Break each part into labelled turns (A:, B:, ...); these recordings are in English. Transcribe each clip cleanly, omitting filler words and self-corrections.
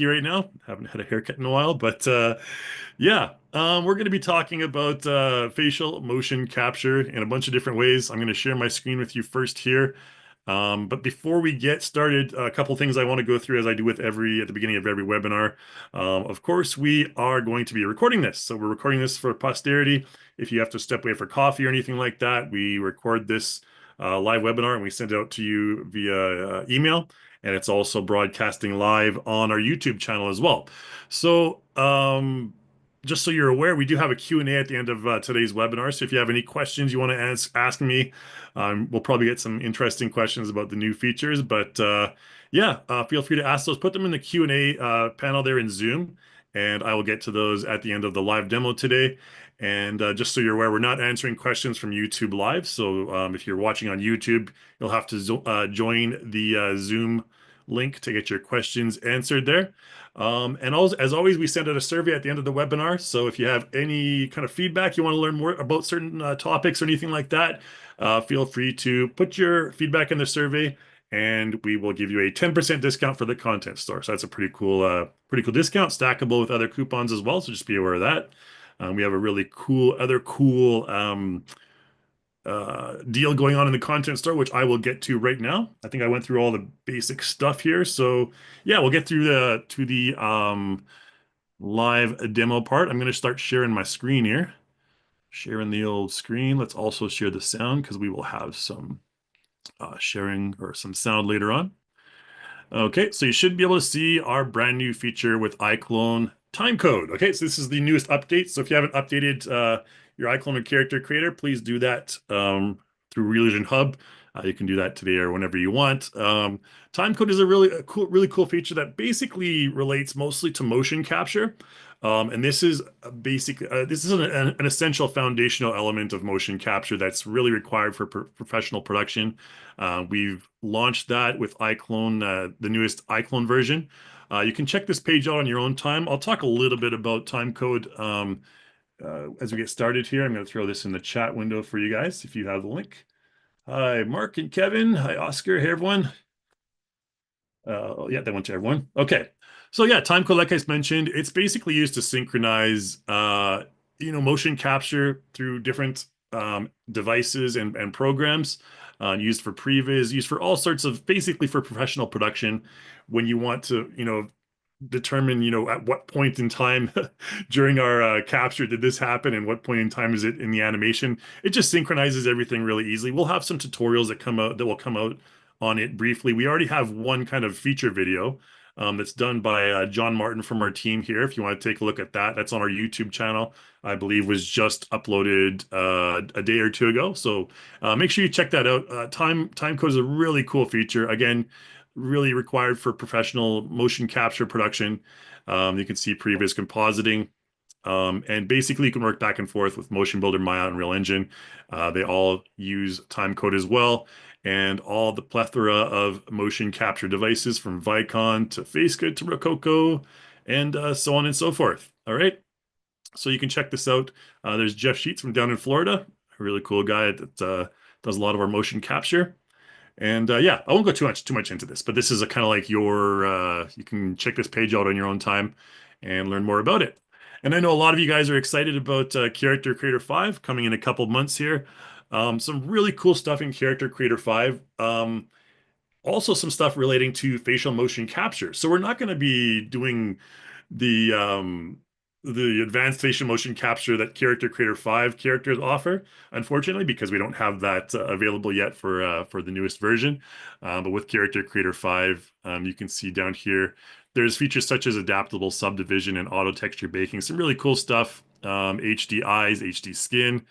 A: right now. Haven't had a haircut in a while, but yeah, we're going to be talking about facial motion capture in a bunch of different ways. I'm going to share my screen with you first here. But before we get started, a couple things I want to go through as I do with every at the beginning of every webinar. Of course, we are going to be recording this. So we're recording this for posterity. If you have to step away for coffee or anything like that, we record this live webinar and we send it out to you via email. And it's also broadcasting live on our YouTube channel as well. So, just so you're aware, we do have a Q&A at the end of today's webinar. So if you have any questions you want to ask me, we'll probably get some interesting questions about the new features. But yeah, feel free to ask those. Put them in the Q&A panel there in Zoom, and I will get to those at the end of the live demo today. And just so you're aware, we're not answering questions from YouTube Live. So if you're watching on YouTube, you'll have to join the Zoom link to get your questions answered there. And also, as always, we send out a survey at the end of the webinar. So if you have any kind of feedback, you want to learn more about certain topics or anything like that, feel free to put your feedback in the survey, and we will give you a 10% discount for the content store. So that's a pretty cool discount, stackable with other coupons as well. So just be aware of that. We have a really cool deal going on in the content store, which I will get to right now. I think I went through all the basic stuff here. So yeah, we'll get through the live demo part. I'm going to start sharing my screen here. Sharing the old screen. Let's also share the sound because we will have some sharing or some sound later on. Okay, so you should be able to see our brand new feature with iClone Timecode. Okay, so this is the newest update. So if you haven't updated your iClone or character creator, please do that through Real Hub. You can do that today or whenever you want. Timecode is really cool feature that basically relates mostly to motion capture. And this is an essential foundational element of motion capture that's really required for professional production. We've launched that with iClone, the newest iClone version. You can check this page out on your own time. I'll talk a little bit about timecode as we get started here. I'm going to throw this in the chat window for you guys if you have the link. Hi, Mark and Kevin. Hi, Oscar. Hey, everyone. Yeah, that went to everyone. Okay. So yeah, timecode, like I mentioned, it's basically used to synchronize, motion capture through different devices and programs, used for previs, used for all sorts of, basically for professional production. When you want to, determine, at what point in time during our capture did this happen and what point in time is it in the animation. It just synchronizes everything really easily. We'll have some tutorials that will come out on it briefly. We already have one kind of feature video that's done by John Martin from our team here. If you want to take a look at that, that's on our YouTube channel. I believe was just uploaded a day or two ago. So make sure you check that out. Timecode is a really cool feature. Again, really required for professional motion capture production. You can see previous compositing. And basically, you can work back and forth with Motion Builder, Maya, and Real Engine. They all use timecode as well. And all the plethora of motion capture devices from Vicon to FaceGood to Rococo and so on and so forth. All right. So you can check this out. There's Jeff Sheets from down in Florida, a really cool guy that does a lot of our motion capture. And yeah, I won't go too much into this, but this is a kind of like you can check this page out on your own time and learn more about it. And I know a lot of you guys are excited about Character Creator 5 coming in a couple months here. Some really cool stuff in Character Creator 5. Also some stuff relating to facial motion capture. So we're not going to be doing the um, the advanced facial motion capture that Character Creator 5 characters offer, unfortunately, because we don't have that available yet for the newest version. But with Character Creator 5, you can see down here, there's features such as adaptable subdivision and auto texture baking, some really cool stuff. HD eyes, HD skin.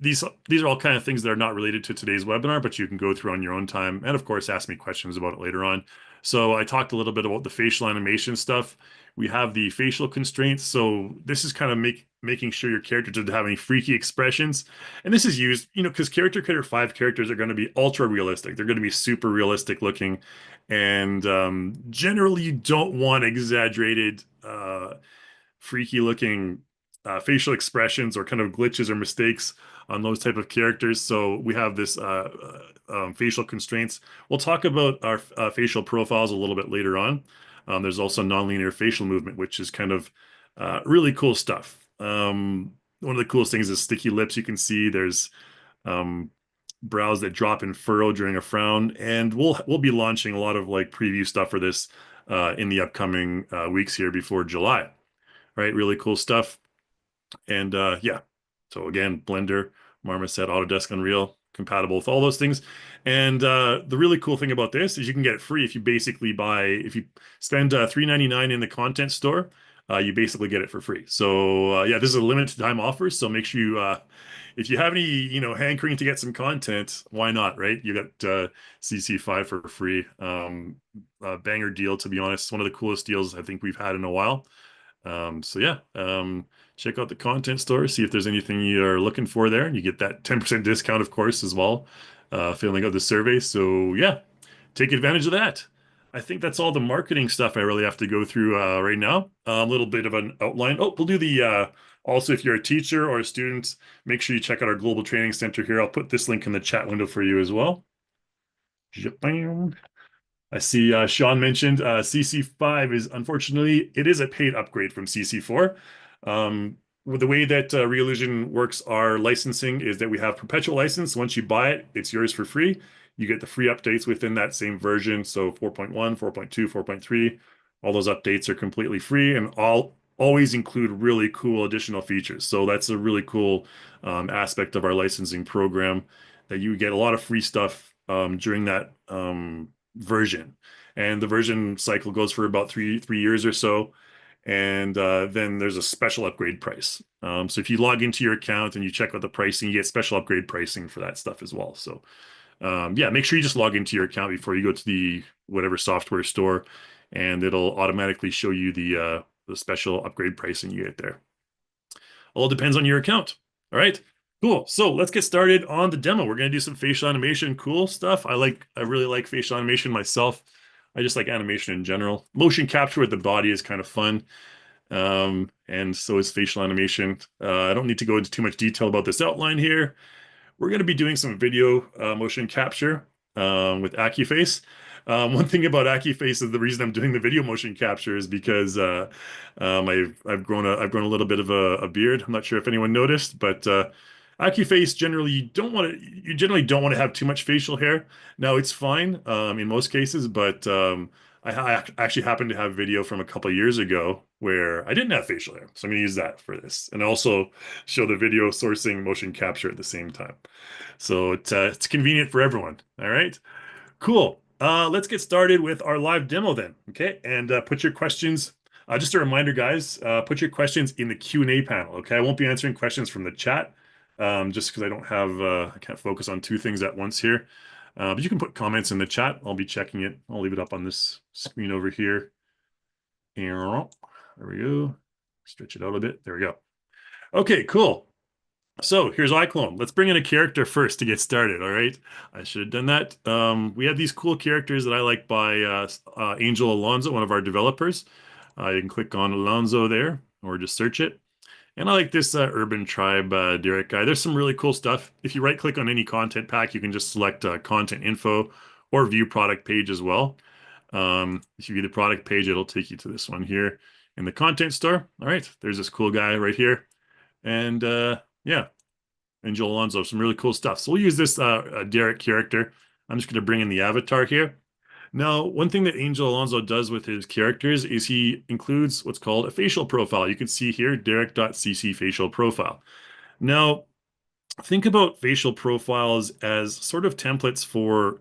A: These are all kind of things that are not related to today's webinar, but you can go through on your own time, and of course, ask me questions about it later on. So I talked a little bit about the facial animation stuff. We have the facial constraints. So this is kind of making sure your character doesn't have any freaky expressions. And this is used, because Character Creator 5 characters are going to be ultra realistic. They're going to be super realistic looking. And generally, you don't want exaggerated, freaky looking facial expressions or kind of glitches or mistakes on those type of characters. So we have this facial constraints. We'll talk about our facial profiles a little bit later on. There's also nonlinear facial movement, which is kind of really cool stuff. One of the coolest things is sticky lips. You can see there's um, brows that drop and furrow during a frown, and we'll be launching a lot of like preview stuff for this in the upcoming weeks here before July. Right, really cool stuff. And yeah, so again, Blender, Marmoset, Autodesk, Unreal, compatible with all those things. And the really cool thing about this is you can get it free if you basically if you spend $3.99 in the content store, you basically get it for free. So yeah, this is a limited time offer. So make sure if you have any, hankering to get some content, why not, right? You got CC5 for free. Banger deal, to be honest. One of the coolest deals I think we've had in a while. So yeah, check out the content store, see if there's anything you are looking for there, and you get that 10% discount, of course, as well, filling out the survey. So yeah, take advantage of that. I think that's all the marketing stuff I really have to go through right now. A little bit of an outline. Oh, we'll do the also, if you're a teacher or a student, make sure you check out our Global Training Center here. I'll put this link in the chat window for you as well. I see Sean mentioned CC5 is unfortunately it is a paid upgrade from CC4. With the way that Realision works, our licensing is that we have perpetual license. Once you buy it, it's yours for free. You get the free updates within that same version. So 4.1, 4.2, 4.3, all those updates are completely free and always include really cool additional features. So that's a really cool aspect of our licensing program that you get a lot of free stuff during that version, and the version cycle goes for about three years or so, and then there's a special upgrade price. So if you log into your account and you check out the pricing, you get special upgrade pricing for that stuff as well. So yeah, make sure you just log into your account before you go to the whatever software store, and it'll automatically show you the special upgrade pricing you get there. All depends on your account. All right. Cool. So let's get started on the demo. We're going to do some facial animation, cool stuff. I really like facial animation myself. I just like animation in general. Motion capture with the body is kind of fun. And so is facial animation. I don't need to go into too much detail about this outline here. We're going to be doing some video motion capture with AccuFace. One thing about AccuFace is the reason I'm doing the video motion capture is because I've grown a little bit of a beard. I'm not sure if anyone noticed, but AccuFace generally you generally don't want to have too much facial hair. Now it's fine in most cases, but I actually happen to have video from a couple of years ago where I didn't have facial hair, so I'm going to use that for this, and also show the video sourcing motion capture at the same time. So it's convenient for everyone. All right, cool. Let's get started with our live demo then. Okay, and put your questions. Just a reminder, guys, put your questions in the Q&A panel. Okay, I won't be answering questions from the chat, just because I can't focus on two things at once here. But you can put comments in the chat. I'll be checking it. I'll leave it up on this screen over here. There we go. Stretch it out a bit. There we go. Okay, cool. So here's iClone. Let's bring in a character first to get started. All right. I should have done that. We have these cool characters that I like by Angel Alonso, one of our developers. You can click on Alonso there or just search it. And I like this Urban Tribe Derek guy. There's some really cool stuff. If you right click on any content pack, you can just select content info or view product page as well. If you view the product page, it'll take you to this one here in the content store. All right, there's this cool guy right here. And yeah, Angel Alonso, some really cool stuff. So we'll use this Derek character. I'm just going to bring in the avatar here. Now, one thing that Angel Alonso does with his characters is he includes what's called a facial profile. You can see here, Derek.cc facial profile. Now, think about facial profiles as sort of templates for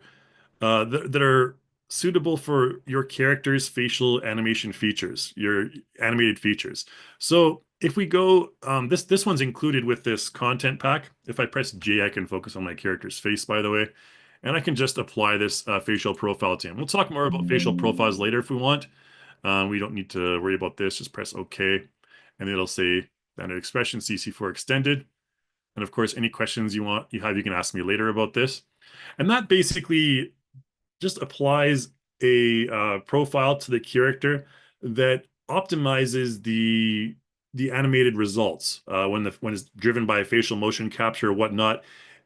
A: that are suitable for your character's facial animation features, your animated features. So if we go, this one's included with this content pack. If I press J, I can focus on my character's face, by the way. And I can just apply this facial profile to him. We'll talk more about facial profiles later if we want. We don't need to worry about this. Just press OK. And it'll say standard expression CC4 extended. And of course, any questions you can ask me later about this. And that basically just applies a profile to the character that optimizes the animated results when it's driven by facial motion capture or whatnot.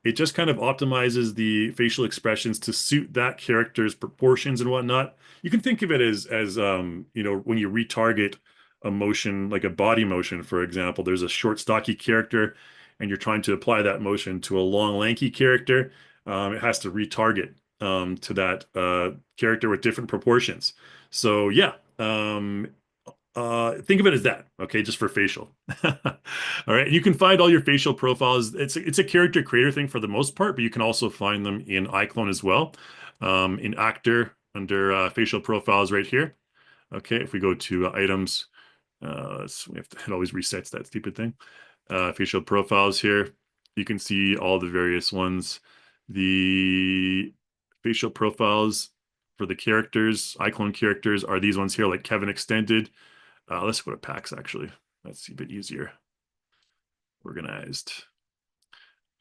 A: it just kind of optimizes the facial expressions to suit that character's proportions and whatnot. You can think of it as when you retarget a motion, like a body motion, for example, there's a short, stocky character, and you're trying to apply that motion to a long, lanky character. It has to retarget to that character with different proportions. So yeah, think of it as that, okay, just for facial. All right, you can find all your facial profiles. It's a character creator thing for the most part, but you can also find them in iClone as well, in Actor under facial profiles right here. Okay, if we go to items, we have to, it always resets that stupid thing. Facial profiles here, you can see all the various ones. The facial profiles for the characters, iClone characters, are these ones here, like Kevin Extended. Let's go to packs, actually. That's a bit easier. Organized.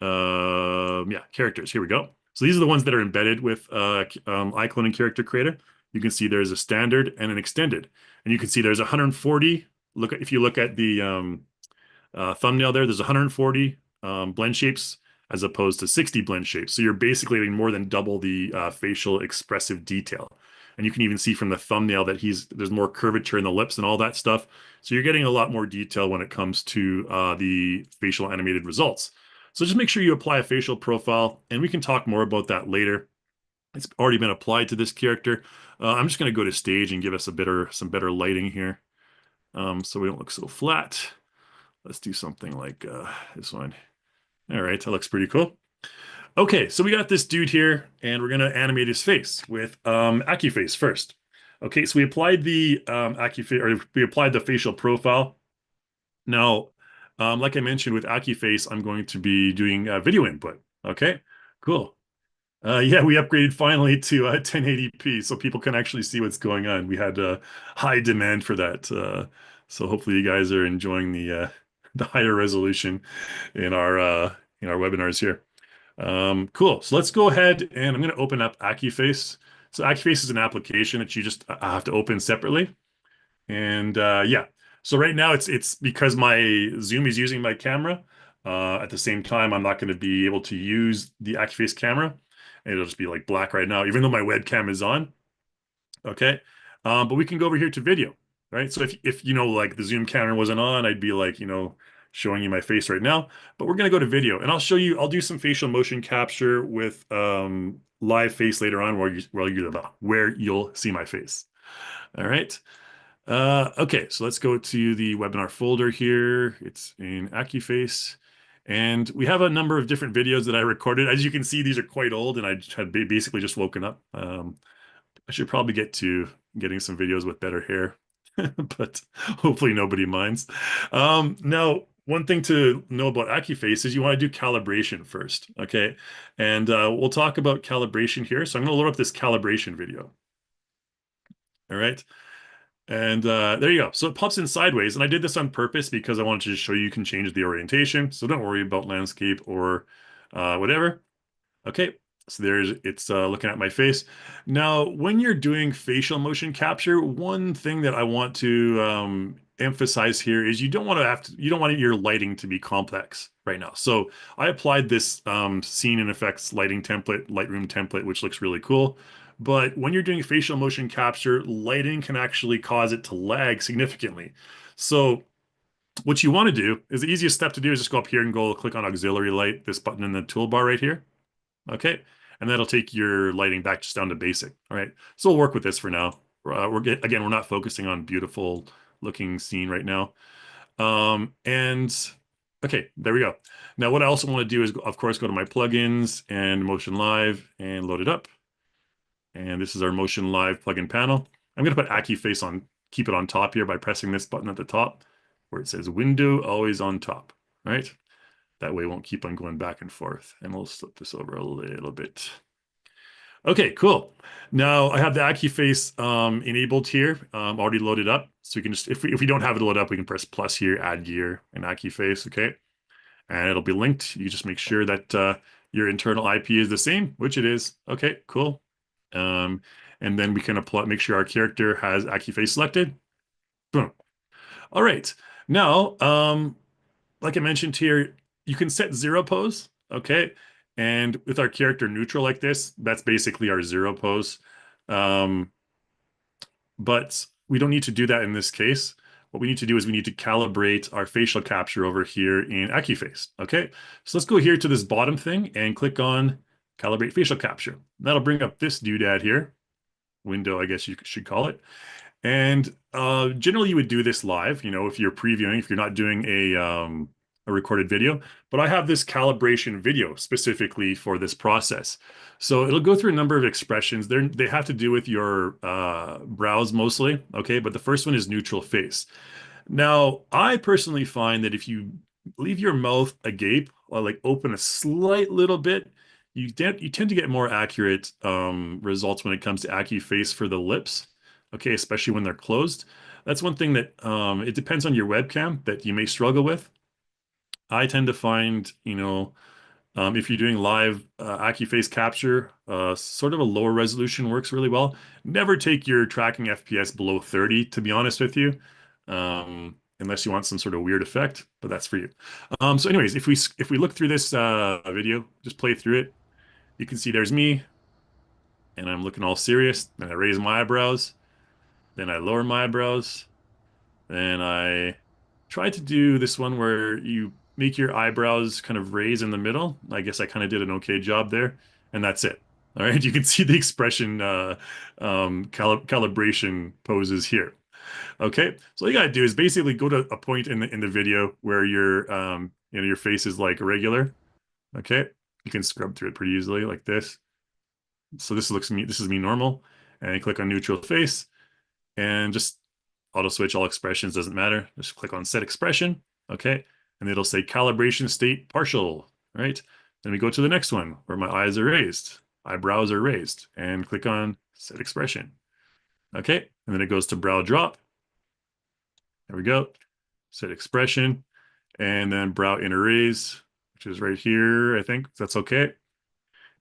A: Yeah, characters. Here we go. So these are the ones that are embedded with iClone and Character Creator. You can see there's a standard and an extended. And you can see there's 140. If you look at the thumbnail there's 140 blend shapes as opposed to 60 blend shapes. So you're basically getting more than double the facial expressive detail. And you can even see from the thumbnail that there's more curvature in the lips and all that stuff. So you're getting a lot more detail when it comes to the facial animated results. So just make sure you apply a facial profile, and we can talk more about that later. It's already been applied to this character. I'm just going to go to stage and give us some better lighting here, so we don't look so flat. Let's do something like this one. All right, that looks pretty cool. Okay, so we got this dude here, and we're gonna animate his face with AccuFace first. Okay, so we applied the AccuFace, or we applied the facial profile. Now, like I mentioned with AccuFace, I'm going to be doing video input. Okay, cool. Yeah, we upgraded finally to 1080p, so people can actually see what's going on. We had high demand for that, so hopefully you guys are enjoying the higher resolution in our webinars here. Cool. So let's go ahead and I'm going to open up AccuFace. So AccuFace is an application that you just have to open separately. And yeah, so right now it's because my Zoom is using my camera. At the same time, I'm not going to be able to use the AccuFace camera. And it'll just be like black right now, even though my webcam is on. Okay. But we can go over here to video, right? So if like the Zoom camera wasn't on, I'd be like, showing you my face right now. But we're going to go to video, and I'll do some facial motion capture with live face later on where you'll see my face. All right. Okay, so let's go to the webinar folder here. It's in AccuFace. And we have a number of different videos that I recorded. As you can see, these are quite old, and I had basically just woken up. I should probably get to getting some videos with better hair, but hopefully nobody minds. Now, one thing to know about AccuFace is you want to do calibration first, okay? And we'll talk about calibration here. So I'm going to load up this calibration video. All right. And there you go. So it pops in sideways. And I did this on purpose because I wanted to just show you can change the orientation. So don't worry about landscape or whatever. Okay. So it's looking at my face. Now, when you're doing facial motion capture, one thing that I want to emphasize here is you don't want your lighting to be complex right now. So I applied this scene and effects lighting template, Lightroom template, which looks really cool. But when you're doing facial motion capture, lighting can actually cause it to lag significantly. So what you want to do is the easiest step to do is just go up here and go click on auxiliary light, this button in the toolbar right here. Okay. And that'll take your lighting back just down to basic. All right. So we'll work with this for now. We're not focusing on beautiful looking scene right now. And okay, there we go. Now, what I also want to do is, of course, go to my plugins and Motion Live and load it up. And this is our Motion Live plugin panel. I'm going to put AccuFace on, keep it on top here by pressing this button at the top where it says window always on top, right? That way it won't keep on going back and forth. And we'll slip this over a little bit. Okay, cool. Now I have the AccuFace enabled here, already loaded up. So we can just, if we don't have it loaded up, we can press plus here, add gear and AccuFace, okay? And it'll be linked. You just make sure that your internal IP is the same, which it is. Okay, cool. And then we can make sure our character has AccuFace selected. Boom. All right. Now, like I mentioned here, you can set zero pose, okay? And with our character neutral like this, that's basically our zero pose. Um, but we don't need to do that in this case. What we need to do is we need to calibrate our facial capture over here in AccuFace. Okay, so let's go here to this bottom thing and click on calibrate facial capture. That'll bring up this doodad here, window, I guess you should call it. And generally, you would do this live, if you're previewing, if you're not doing a recorded video. But I have this calibration video specifically for this process. So it'll go through a number of expressions. They have to do with your brows mostly, okay? But the first one is neutral face. Now, I personally find that if you leave your mouth agape or like open a slight little bit, you tend to get more accurate results when it comes to AccuFace for the lips. Okay, especially when they're closed. That's one thing that it depends on your webcam that you may struggle with. I tend to find, if you're doing live AccuFace capture, sort of a lower resolution works really well. Never take your tracking FPS below 30, to be honest with you, unless you want some sort of weird effect, but that's for you. So anyways, if we look through this video, just play through it, you can see there's me, and I'm looking all serious, and I raise my eyebrows, then I lower my eyebrows, then I try to do this one where you make your eyebrows kind of raise in the middle. I guess I kind of did an okay job there, and that's it. All right, you can see the expression calibration poses here. Okay, so all you gotta do is basically go to a point in the video where your face is like regular. Okay, you can scrub through it pretty easily like this. So this is me normal, and click on neutral face, and just auto switch all expressions, doesn't matter. Just click on set expression, okay? And it'll say calibration state partial, right? Then we go to the next one where my eyes are raised, eyebrows are raised, and click on set expression, okay? And then it goes to brow drop. There we go, set expression, and then brow inner raise, which is right here, I think, that's okay.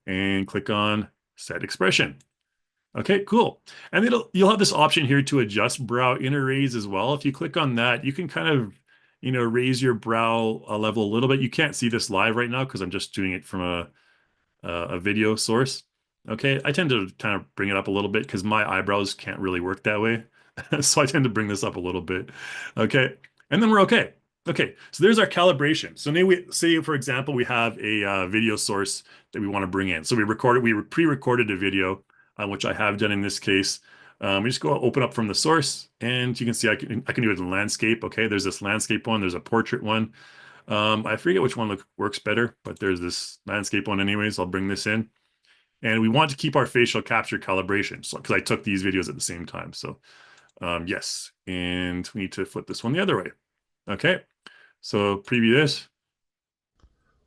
A: And click on set expression. Okay, cool. And you'll have this option here to adjust brow inner raise as well. If you click on that, you can kind of, raise your brow level a little bit. You can't see this live right now because I'm just doing it from a video source. Okay, I tend to kind of bring it up a little bit because my eyebrows can't really work that way. So I tend to bring this up a little bit. Okay, and then we're okay. Okay, so there's our calibration. So now we say, for example, we have a video source that we want to bring in. So we pre-recorded a video, which I have done in this case. We just go open up from the source, and you can see I can do it in landscape. Okay, there's this landscape one, there's a portrait one. I forget which one works better, but there's this landscape one anyways. I'll bring this in. And we want to keep our facial capture calibration, so because I took these videos at the same time. So yes, and we need to flip this one the other way. Okay, so preview this.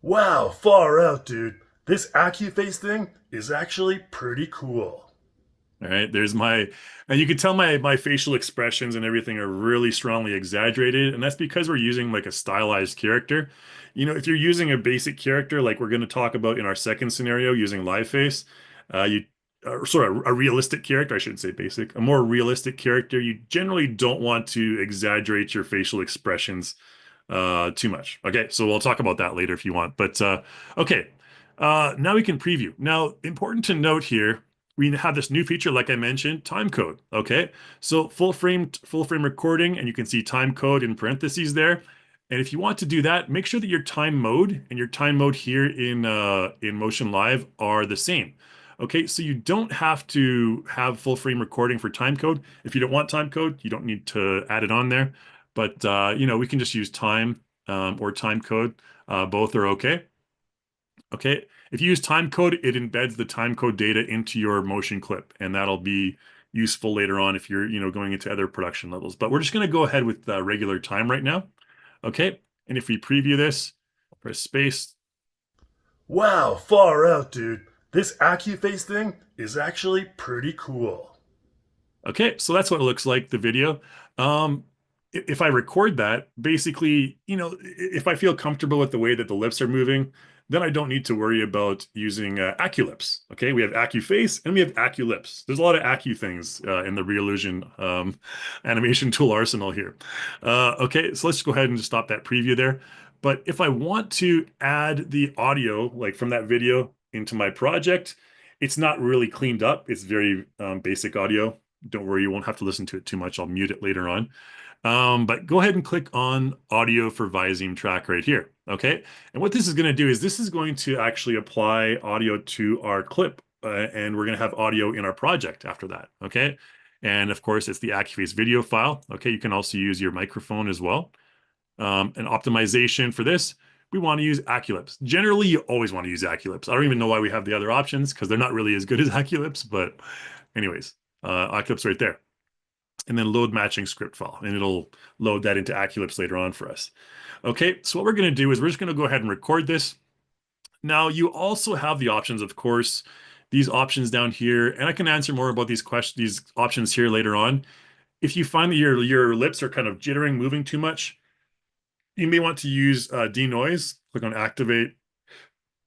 B: Wow, far out, dude. This AccuFace thing is actually pretty cool.
A: All right, and you can tell my facial expressions and everything are really strongly exaggerated, and that's because we're using like a stylized character. If you're using a basic character, like we're going to talk about in our second scenario using live face, a realistic character, I shouldn't say basic, a more realistic character, you generally don't want to exaggerate your facial expressions too much. Okay, so we'll talk about that later if you want. But okay, now we can preview. Now, important to note here, we have this new feature, like I mentioned, timecode. Okay, so full frame recording, and you can see timecode in parentheses there. And if you want to do that, make sure that your time mode and your time mode here in Motion Live are the same. Okay, so you don't have to have full frame recording for timecode. If you don't want timecode, you don't need to add it on there. But we can just use time or timecode. Both are okay. Okay, if you use timecode, it embeds the timecode data into your motion clip, and that'll be useful later on if you're going into other production levels. But we're just going to go ahead with regular time right now. Okay, and if we preview this, press space.
B: Wow, far out, dude. This AccuFace thing is actually pretty cool.
A: Okay, so that's what it looks like, the video. If I record that, basically, if I feel comfortable with the way that the lips are moving, then I don't need to worry about using AccuLips. Okay, we have AccuFace and we have AccuLips. There's a lot of Accu things in the Reallusion animation tool arsenal here. Okay, so let's go ahead and just stop that preview there. But if I want to add the audio, like from that video, into my project, it's not really cleaned up. It's very basic audio. Don't worry, you won't have to listen to it too much. I'll mute it later on. But go ahead and click on audio for Visime track right here. Okay. And what this is going to do is this is going to actually apply audio to our clip. And we're going to have audio in our project after that. Okay. And of course, it's the AccuFace video file. Okay. You can also use your microphone as well. An optimization for this, we want to use AccuLips. Generally, you always want to use AccuLips. I don't even know why we have the other options because they're not really as good as AccuLips. But anyways, AccuLips right there, and then load matching script file, and it'll load that into AccuLips later on for us. Okay, so what we're going to do is we're just going to go ahead and record this. Now, you also have the options, of course, these options down here, and I can answer more about these questions, these options here later on. If you find that your lips are kind of jittering, moving too much, you may want to use denoise. Click on activate,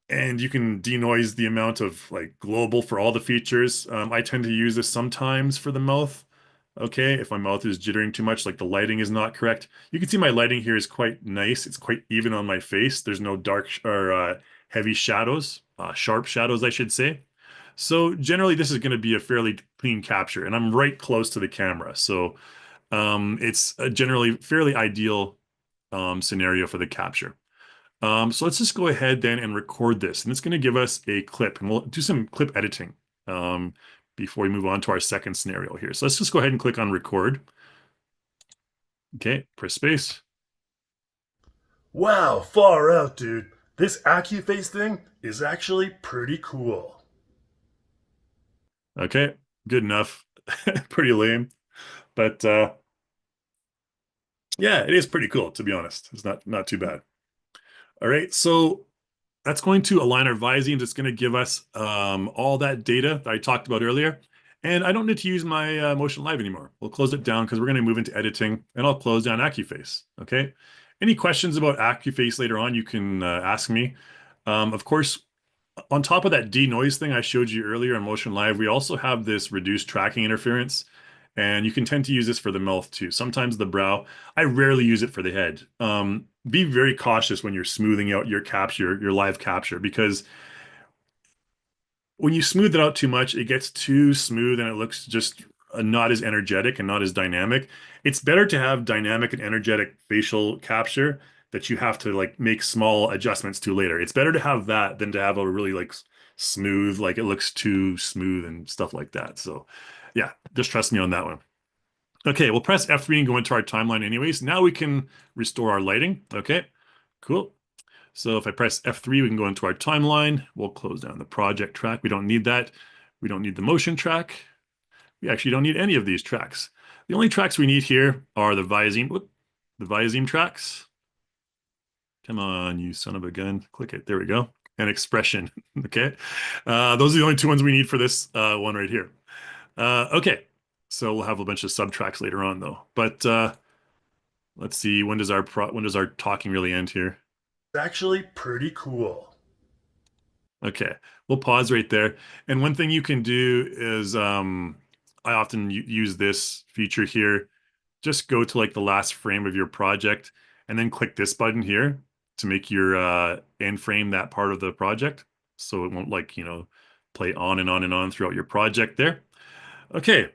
A: and you can denoise the amount of like global for all the features. I tend to use this sometimes for the mouth. Okay, if my mouth is jittering too much, like the lighting is not correct. You can see my lighting here is quite nice. It's quite even on my face. There's no dark or heavy shadows, sharp shadows, I should say. So generally, this is going to be a fairly clean capture, and I'm right close to the camera. So it's a generally fairly ideal scenario for the capture. So let's just go ahead then and record this. And it's going to give us a clip, and we'll do some clip editing before we move on to our second scenario here. So let's just go ahead and click on record. Okay, press space.
B: Wow, far out, dude. This AccuFace thing is actually pretty cool.
A: Okay, good enough. Pretty lame. But yeah, it is pretty cool, to be honest. It's not too bad. All right, so that's going to align our Visemes. It's going to give us all that data that I talked about earlier. And I don't need to use my Motion Live anymore. We'll close it down because we're going to move into editing, and I'll close down AccuFace. Okay. Any questions about AccuFace later on, you can ask me. Of course, on top of that denoise thing I showed you earlier on Motion Live, we also have this reduced tracking interference. And you can tend to use this for the mouth too. Sometimes the brow. I rarely use it for the head. Be very cautious when you're smoothing out your capture, your live capture, because when you smooth it out too much, it gets too smooth and it looks just not as energetic and not as dynamic. It's better to have dynamic and energetic facial capture that you have to like make small adjustments to later. It's better to have that than to have a really like smooth, like it looks too smooth and stuff like that. So yeah, just trust me on that one. Okay, we'll press F3 and go into our timeline anyways. Now we can restore our lighting. Okay, cool. So if I press F3, we can go into our timeline. We'll close down the project track. We don't need that. We don't need the motion track. We actually don't need any of these tracks. The only tracks we need here are the Visime tracks. Come on, you son of a gun. Click it. There we go. And expression. Okay. Those are the only two ones we need for this one right here. Okay. So we'll have a bunch of subtracks later on though. But let's see, when does our talking really end here?
B: It's actually pretty cool.
A: Okay, we'll pause right there. And one thing you can do is I often use this feature here. Just go to like the last frame of your project and then click this button here to make your end frame that part of the project. So it won't like, play on and on and on throughout your project there. Okay.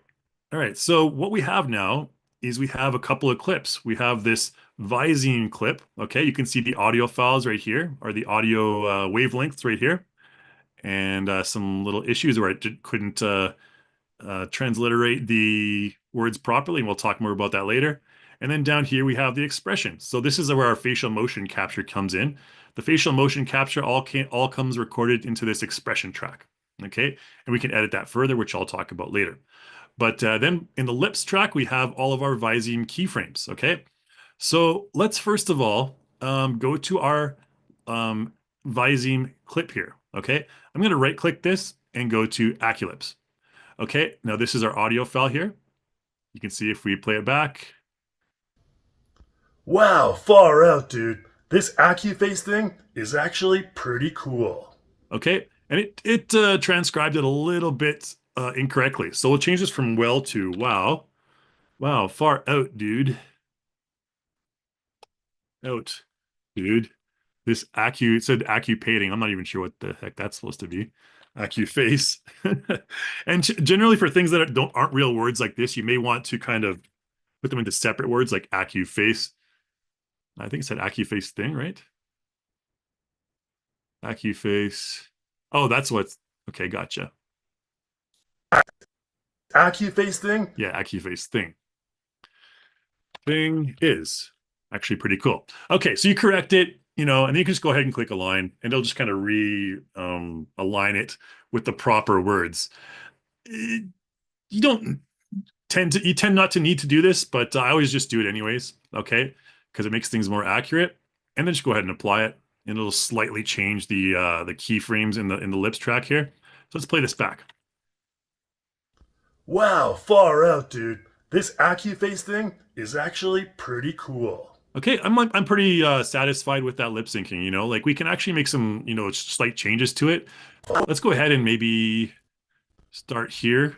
A: All right. So what we have now is we have a couple of clips. We have this Visime clip. Okay. You can see the audio files right here, or the audio wavelengths right here, and some little issues where it couldn't transliterate the words properly. And we'll talk more about that later. And then down here, we have the expression. So this is where our facial motion capture comes in. The facial motion capture all comes recorded into this expression track. Okay. And we can edit that further, which I'll talk about later. But then in the lips track, we have all of our Visime keyframes. Okay. So let's first of all go to our Visime clip here. Okay. I'm going to right click this and go to AccuLips. Okay. Now this is our audio file here. You can see if we play it back.
B: Wow, far out, dude. This AccuFace thing is actually pretty cool.
A: Okay. And it transcribed it a little bit incorrectly. So we'll change this from well to wow. Wow, far out, dude. Out. dude. This Accu, it said AccuPainting. I'm not even sure what the heck that's supposed to be. AccuFace. And generally for things that aren't real words like this, you may want to kind of put them into separate words like AccuFace. I think it said AccuFace thing, right? AccuFace. Oh, that's what's okay, gotcha.
B: AccuFace thing?
A: Yeah, AccuFace thing. Thing is actually pretty cool. Okay, so you correct it, and then you can just go ahead and click align, and it'll just kind of align it with the proper words. You don't you tend not to need to do this, but I always just do it anyways, okay? Because it makes things more accurate. And then just go ahead and apply it, and it'll slightly change the keyframes in the lips track here. So let's play this back.
B: Wow, far out, dude. This AccuFace thing is actually pretty cool.
A: Okay, I'm pretty satisfied with that lip syncing, like we can actually make some, slight changes to it. Let's go ahead and maybe start here,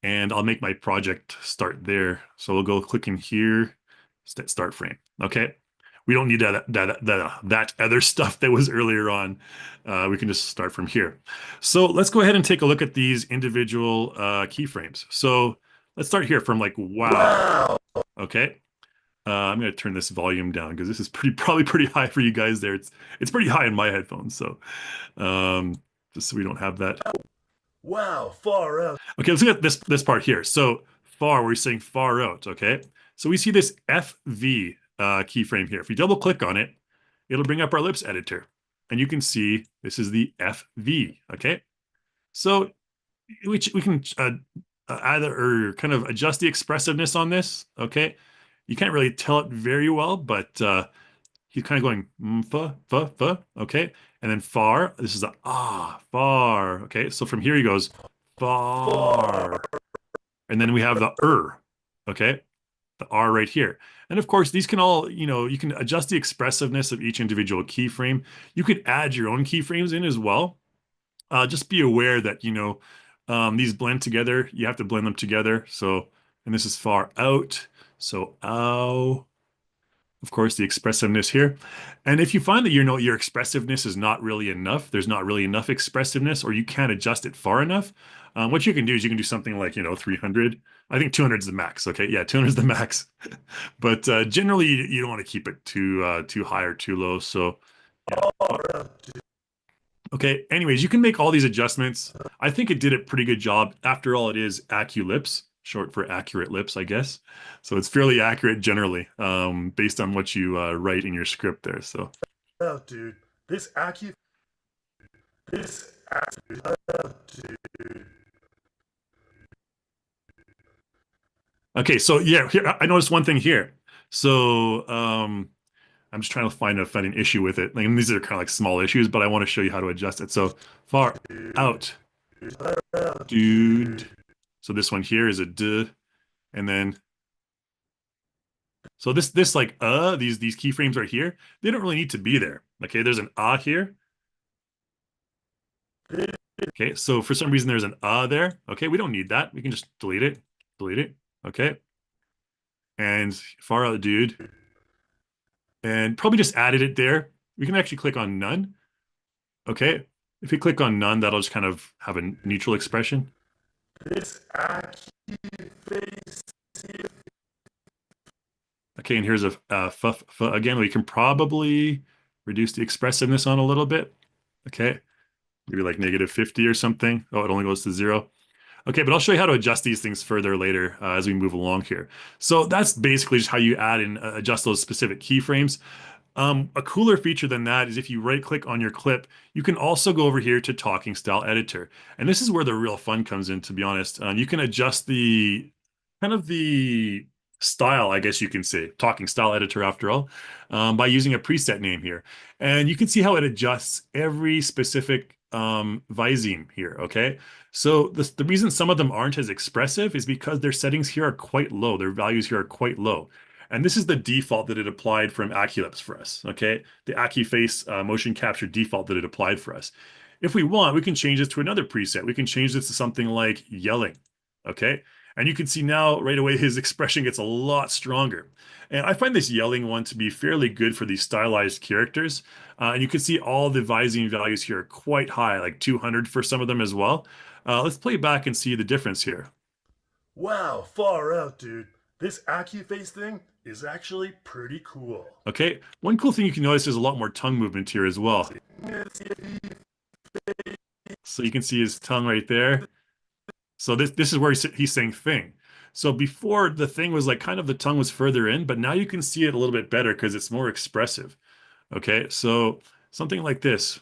A: and I'll make my project start there. So we'll go click in here, start frame. Okay. We don't need that other stuff that was earlier on. We can just start from here. So let's go ahead and take a look at these individual keyframes. So let's start here from like, wow.
B: Wow.
A: Okay. I'm going to turn this volume down because this is probably pretty high for you guys there. It's pretty high in my headphones. So just so we don't have that.
B: Wow, far out.
A: Okay, let's look at this part here. So far, we're saying far out, okay? So we see this FV keyframe here. If you double click on it, it'll bring up our lips editor. And you can see this is the FV, okay? So we can either or kind of adjust the expressiveness on this, okay? You can't really tell it very well, but he's kind of going okay? And then far, this is a far, okay? So from here he goes far. And then we have the okay? The R right here. And of course, these can all, you can adjust the expressiveness of each individual keyframe. You could add your own keyframes in as well. Just be aware that, these blend together. You have to blend them together. So, and this is far out. So, ow. Of course, the expressiveness here. And if you find that your expressiveness is not really enough, there's not really enough expressiveness, or you can't adjust it far enough, what you can do is you can do something like, 300. I think 200 is the max. Okay, yeah, 200 is the max. But generally, you don't want to keep it too high or too low. So, yeah. Okay. Anyways, you can make all these adjustments. I think it did a pretty good job. After all, it is AccuLips, short for accurate lips, I guess. So it's fairly accurate generally, based on what you write in your script there. So,
B: Oh, dude. This Accu... This Accu... Oh, dude.
A: okay. So yeah, here I noticed one thing here. So I'm just trying to find an issue with it. Like, and these are kind of like small issues, but I want to show you how to adjust it. So far out, dude. So this one here is a d, and then so this like these keyframes right here, they don't really need to be there. Okay, there's an here. Okay, so for some reason there's an there. Okay, we don't need that. We can just delete it. Delete it. Okay. And far out, dude. And probably just added it there. We can actually click on none. Okay. If you click on none, that'll just kind of have a neutral expression.
B: This AccuFace...
A: Okay, and here's a again. We can probably reduce the expressiveness on a little bit. Okay, maybe like -50 or something. Oh, it only goes to 0. Okay, but I'll show you how to adjust these things further later as we move along here. So that's basically just how you add and adjust those specific keyframes. A cooler feature than that is if you right click on your clip, you can also go over here to talking style editor. And this is where the real fun comes in, to be honest. You can adjust the kind of the style, I guess you can say, talking style editor after all, by using a preset name here. And you can see how it adjusts every specific visine here, okay? So the reason some of them aren't as expressive is because their settings here are quite low. Their values here are quite low. And this is the default that it applied from AccuLips for us, okay? The AccuFace motion capture default that it applied for us. If we want, we can change this to another preset. We can change this to something like yelling, okay? And you can see now right away his expression gets a lot stronger. And I find this yelling one to be fairly good for these stylized characters. And you can see all the Visine values here are quite high, like 200 for some of them as well. Let's play back and see the difference here.
B: Wow, far out, dude. This AccuFace thing is actually pretty cool.
A: Okay, one cool thing you can notice is a lot more tongue movement here as well. So you can see his tongue right there. So this is where he's saying thing. So before the thing was like kind of the tongue was further in, but now you can see it a little bit better because it's more expressive. Okay, so something like this.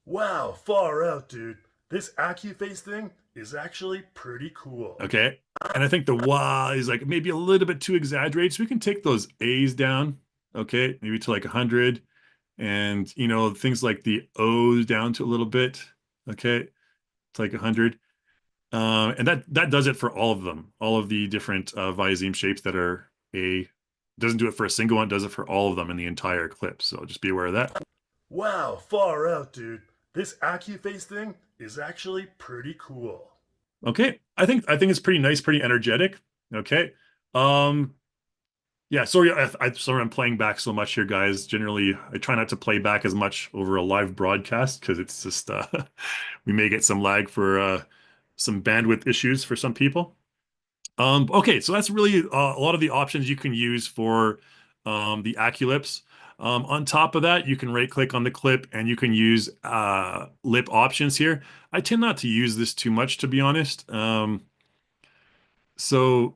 B: Wow, far out, dude. This AccuFace thing is actually pretty cool.
A: Okay, and I think the wah is like maybe a little bit too exaggerated. So we can take those A's down. Okay, maybe to like 100, and things like the O's down to a little bit. Okay, it's like 100. And that does it for all of them, all of the different Visime shapes that are a doesn't do it for a single one, does it for all of them in the entire clip. So just be aware of that.
B: Wow, far out, dude. This AccuFace thing is actually pretty cool.
A: Okay, I think it's pretty nice, pretty energetic. Okay, um, yeah. Sorry, sorry I'm playing back so much here, guys. Generally, I try not to play back as much over a live broadcast because it's just we may get some lag for some bandwidth issues for some people. Okay, so that's really a lot of the options you can use for the AccuLips. On top of that, you can right click on the clip and you can use lip options here. I tend not to use this too much, to be honest. So,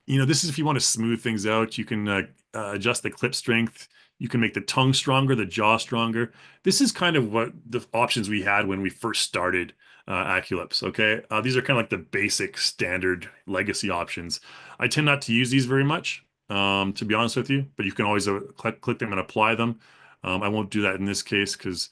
A: this is if you want to smooth things out, you can adjust the clip strength. You can make the tongue stronger, the jaw stronger. This is kind of what the options we had when we first started AccuLips. Okay, these are kind of like the basic standard legacy options. I tend not to use these very much, to be honest with you, but you can always click them and apply them. I won't do that in this case because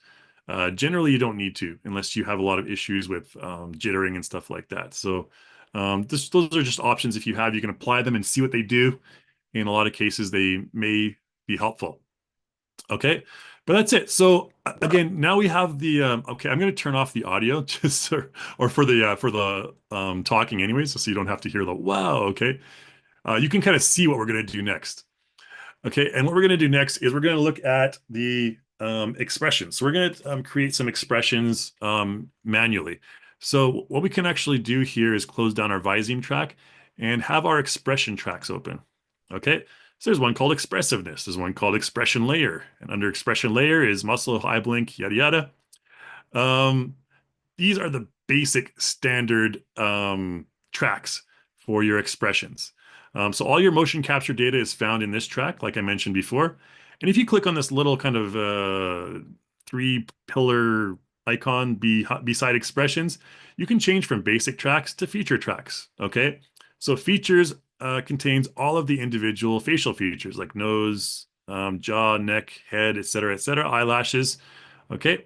A: generally you don't need to unless you have a lot of issues with jittering and stuff like that. So those are just options if you have. You can apply them and see what they do. In a lot of cases, they may be helpful. Okay, but that's it. So again, now we have the okay, I'm going to turn off the audio just or for the talking anyways, so you don't have to hear the wow. Okay, you can kind of see what we're going to do next. Okay, and what we're going to do next is we're going to look at the expressions. So we're going to create some expressions manually. So what we can actually do here is close down our Visine track and have our expression tracks open. Okay, so there's one called expressiveness. There's one called expression layer. And under expression layer is muscle, eye blink, yada yada. Um, these are the basic standard tracks for your expressions. So all your motion capture data is found in this track, like I mentioned before. And if you click on this little kind of three-pillar icon beside expressions, you can change from basic tracks to feature tracks. Okay, so features contains all of the individual facial features like nose, jaw, neck, head, etc., eyelashes. Okay,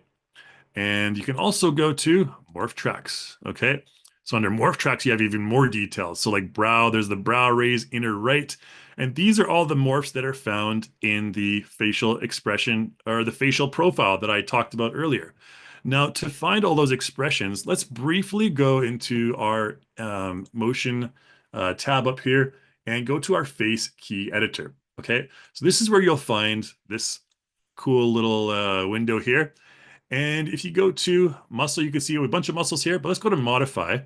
A: and you can also go to morph tracks. Okay. So under morph tracks, you have even more details. So like brow, there's the brow raise, inner right. And these are all the morphs that are found in the facial expression or the facial profile that I talked about earlier. Now, to find all those expressions, let's briefly go into our motion tab up here and go to our face key editor. Okay. So this is where you'll find this cool little window here. And if you go to muscle, you can see a bunch of muscles here, but let's go to modify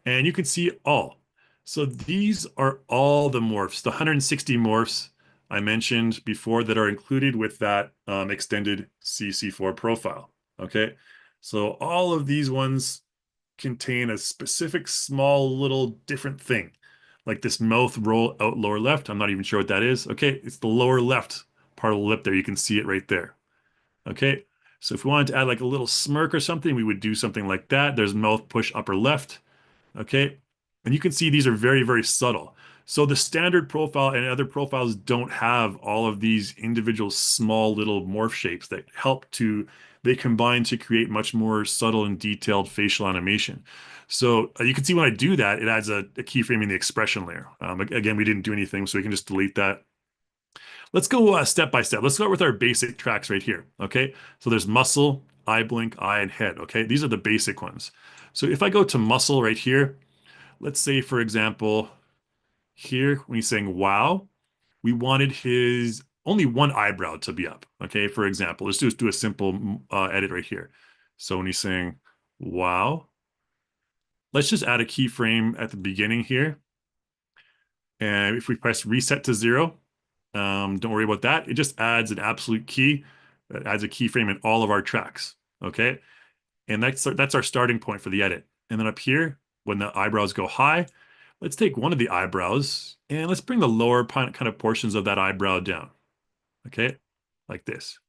A: and you can see all. So these are all the morphs, the 160 morphs I mentioned before that are included with that extended CC4 profile. Okay. So all of these ones contain a specific small little different thing, like this mouth roll out lower left. I'm not even sure what that is. Okay. It's the lower left part of the lip there. You can see it right there. Okay, so if we wanted to add like a little smirk or something, we would do something like that. There's mouth push upper left. Okay, and you can see these are very, very subtle. So the standard profile and other profiles don't have all of these individual small little morph shapes that they combine to create much more subtle and detailed facial animation. So you can see when I do that, it adds a keyframe in the expression layer. Again, we didn't do anything, so we can just delete that. Let's go step by step. Let's start with our basic tracks right here. Okay. So there's muscle, eye blink, eye, and head. Okay. These are the basic ones. So if I go to muscle right here, let's say, for example, here, when he's saying wow, we wanted his only one eyebrow to be up. Okay, for example, let's just do a simple edit right here. So when he's saying wow, let's just add a keyframe at the beginning here. And if we press reset to 0, don't worry about that. It just adds an absolute key. It adds a keyframe in all of our tracks. Okay, and that's our starting point for the edit. And then up here, when the eyebrows go high, let's take one of the eyebrows and let's bring the lower kind of portions of that eyebrow down. Okay, like this.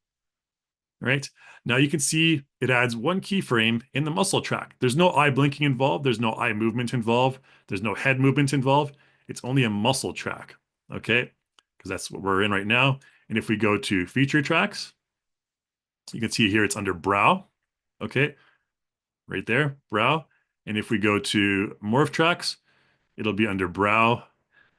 A: All right. Now you can see it adds one keyframe in the muscle track. There's no eye blinking involved. There's no eye movement involved. There's no head movement involved. It's only a muscle track. Okay, because that's what we're in right now. And if we go to feature tracks, you can see here it's under brow. Okay, right there, brow. And if we go to morph tracks, it'll be under brow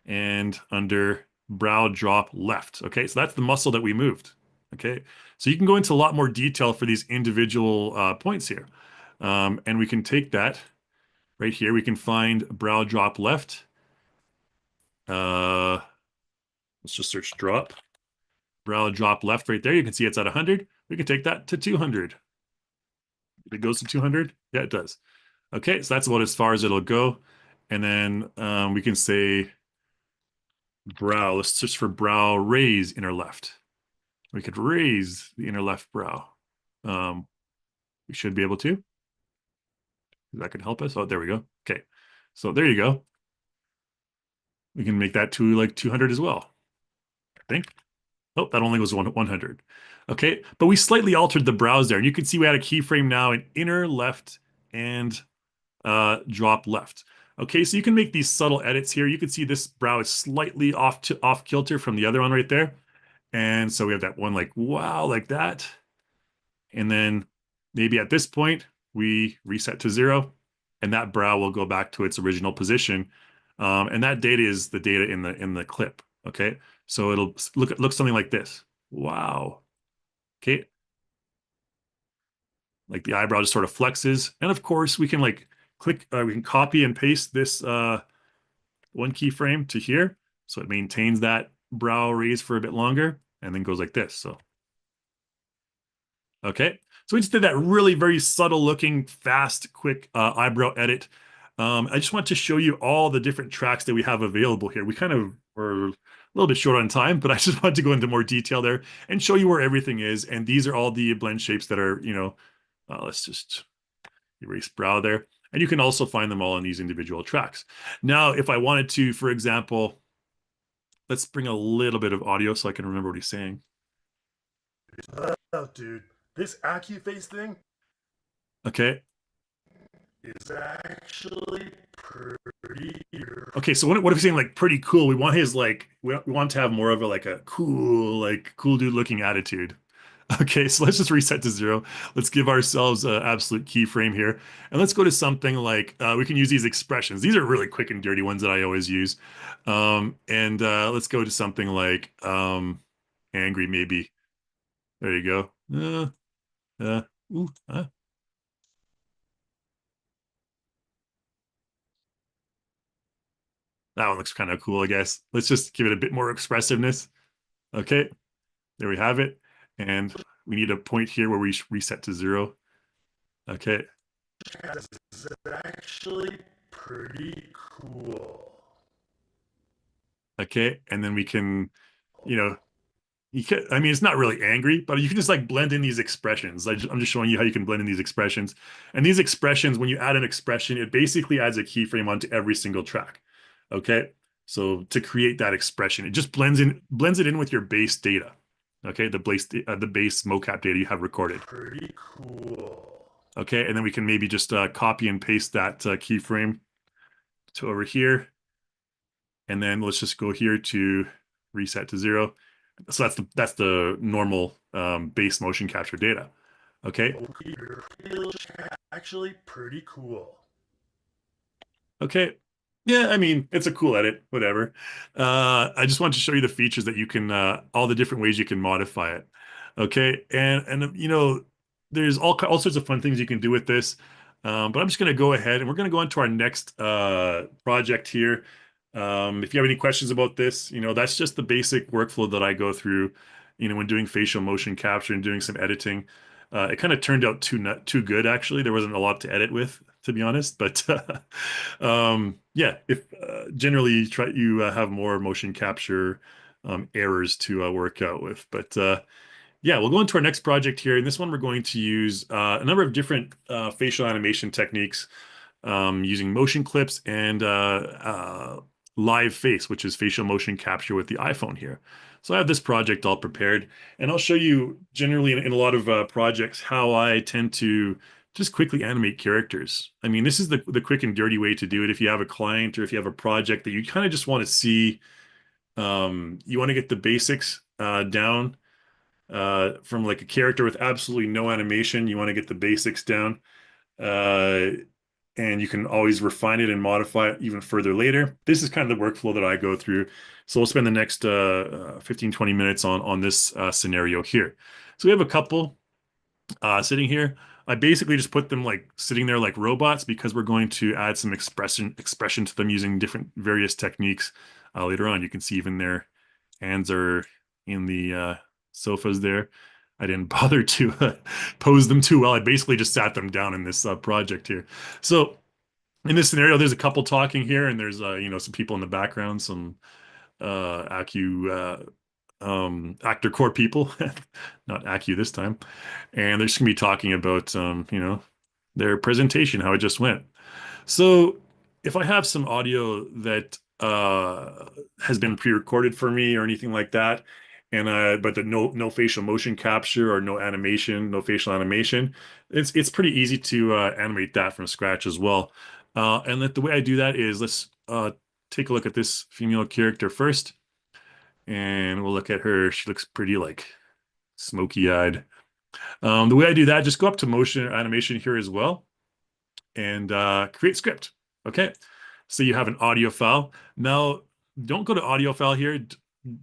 A: and under brow drop left. Okay, so that's the muscle that we moved. Okay, so you can go into a lot more detail for these individual points here. And we can take that right here. We can find brow drop left. Let's just search drop. Brow drop left right there. You can see it's at 100. We can take that to 200. If it goes to 200, yeah, it does. Okay, so that's about as far as it'll go. And then we can say brow. Let's search for brow raise inner left. We could raise the inner left brow. Um, we should be able to. That could help us. Oh, there we go. Okay, so there you go. We can make that to like 200 as well, I think. Oh, that only was 100. Okay, but we slightly altered the brows there. And you can see we had a keyframe now in inner left and drop left. Okay, so you can make these subtle edits here. You can see this brow is slightly off kilter from the other one right there. And so we have that one like, wow, like that. And then maybe at this point, we reset to 0, and that brow will go back to its original position. And that data is the data in the clip. Okay, so it'll look something like this. Wow. Okay, like the eyebrow just sort of flexes, and of course we can like click. We can copy and paste this one keyframe to here, so it maintains that brow raise for a bit longer, and then goes like this. So okay, so we just did that really very subtle looking, fast, quick eyebrow edit. I just want to show you all the different tracks that we have available here. We kind of were a little bit short on time, but I just wanted to go into more detail there and show you where everything is. And these are all the blend shapes that are, let's just erase brow there. And you can also find them all in these individual tracks. Now, if I wanted to, for example, let's bring a little bit of audio so I can remember what he's saying.
B: Oh, dude, this AccuFace thing
A: Okay.
B: is actually pretty.
A: Okay, so what if he's saying like pretty cool? We want his like we want to have more of a like a cool dude looking attitude. Okay, so let's just reset to 0. Let's give ourselves an absolute keyframe here. And let's go to something like we can use these expressions. These are really quick and dirty ones that I always use. And let's go to something like angry maybe. There you go. Ooh, that one looks kind of cool, I guess. Let's just give it a bit more expressiveness. Okay, there we have it. And we need a point here where we reset to 0. Okay.
B: Is actually pretty cool.
A: Okay. And then we can, you know, I mean, it's not really angry, but you can just like blend in these expressions. I'm just showing you how you can blend in these expressions. And these expressions, when you add an expression, it basically adds a keyframe onto every single track. Okay. So to create that expression, it just blends it in with your base data. Okay, the base mocap data you have recorded.
B: Pretty cool.
A: Okay, and then we can maybe just copy and paste that keyframe to over here. And then let's just go here to reset to 0. So that's the normal base motion capture data. Okay.
B: Actually pretty cool.
A: Okay. Yeah, I mean, it's a cool edit, whatever. I just want to show you the features that you can, all the different ways you can modify it. Okay, and there's all sorts of fun things you can do with this. But I'm just going to go ahead and we're going to go into our next project here. If you have any questions about this, that's just the basic workflow that I go through, when doing facial motion capture and doing some editing. It kind of turned out too good, actually. There wasn't a lot to edit with, to be honest. But yeah, if generally you have more motion capture errors to work out with. But yeah, we'll go into our next project here. In this one, we're going to use a number of different facial animation techniques using motion clips and live face, which is facial motion capture with the iPhone here. So I have this project all prepared, and I'll show you generally in a lot of projects how I tend to just quickly animate characters. I mean, this is the quick and dirty way to do it if you have a client or if you have a project that you kind of just want to see. You want to get the basics down from like a character with absolutely no animation. You want to get the basics down. Uh, and you can always refine it and modify it even further later. This is kind of the workflow that I go through. So we'll spend the next 15, 20 minutes on this scenario here. So we have a couple sitting here. I basically just put them like sitting there like robots because we're going to add some expression to them using different various techniques later on. You can see even their hands are in the sofas there. I didn't bother to pose them too well. I basically just sat them down in this project here. So in this scenario, there's a couple talking here, and there's some people in the background, some actor core people, not Accu this time, and they're just gonna be talking about their presentation, how it just went. So if I have some audio that has been pre-recorded for me or anything like that, and but the no facial motion capture or no animation, no facial animation, it's pretty easy to animate that from scratch as well. And the way I do that is let's take a look at this female character first, and we'll look at her. She looks pretty like smoky-eyed. The way I do that, just go up to motion animation here as well and create script. Okay. So you have an audio file. Now, don't go to audio file here.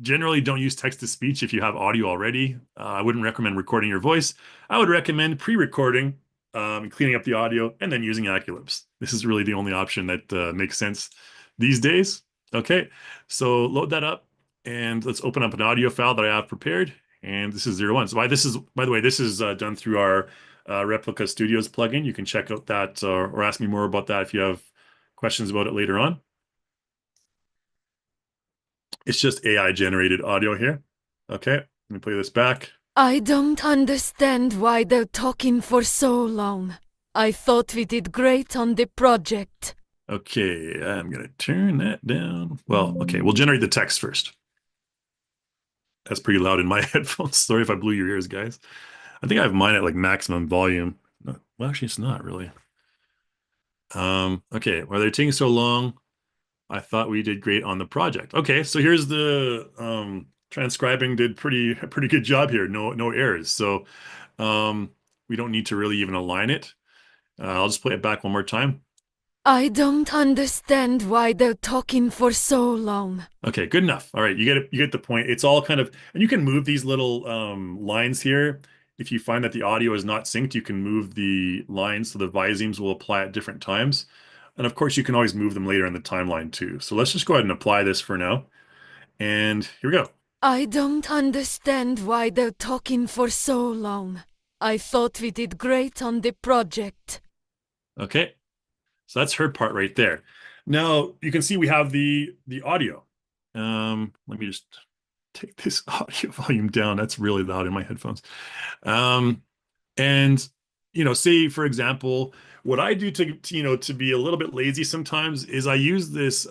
A: Generally, don't use text to speech if you have audio already. I wouldn't recommend recording your voice. I would recommend pre-recording, cleaning up the audio, and then using AccuLips. This is really the only option that makes sense these days. Okay, so load that up, and let's open up an audio file that I have prepared. And this is 01. So by the way, this is done through our Replica Studios plugin. You can check out that or ask me more about that if you have questions about it later on. It's just AI generated audio here. Okay, let me play this back.
C: I don't understand why they're talking for so long. I thought we did great on the project.
A: Okay, I'm gonna turn that down. Well, okay, we'll generate the text first. That's pretty loud in my headphones. Sorry if I blew your ears, guys. I think I have mine at like maximum volume. Well, actually, it's not really. Okay, why they're taking so long? I thought we did great on the project. Okay, so here's the transcribing did pretty good job here. No errors. So we don't need to really even align it. I'll just play it back one more time.
C: I don't understand why they're talking for so long.
A: Okay, good enough. All right, you get the point. It's all kind of, and you can move these little lines here. If you find that the audio is not synced, you can move the lines so the visemes will apply at different times. And of course, you can always move them later in the timeline too. So let's just go ahead and apply this for now. And here we go.
C: I don't understand why they're talking for so long. I thought we did great on the project.
A: Okay, so that's her part right there. Now you can see we have the audio. Let me just take this audio volume down. That's really loud in my headphones. And say for example, what I do to be a little bit lazy sometimes is I use this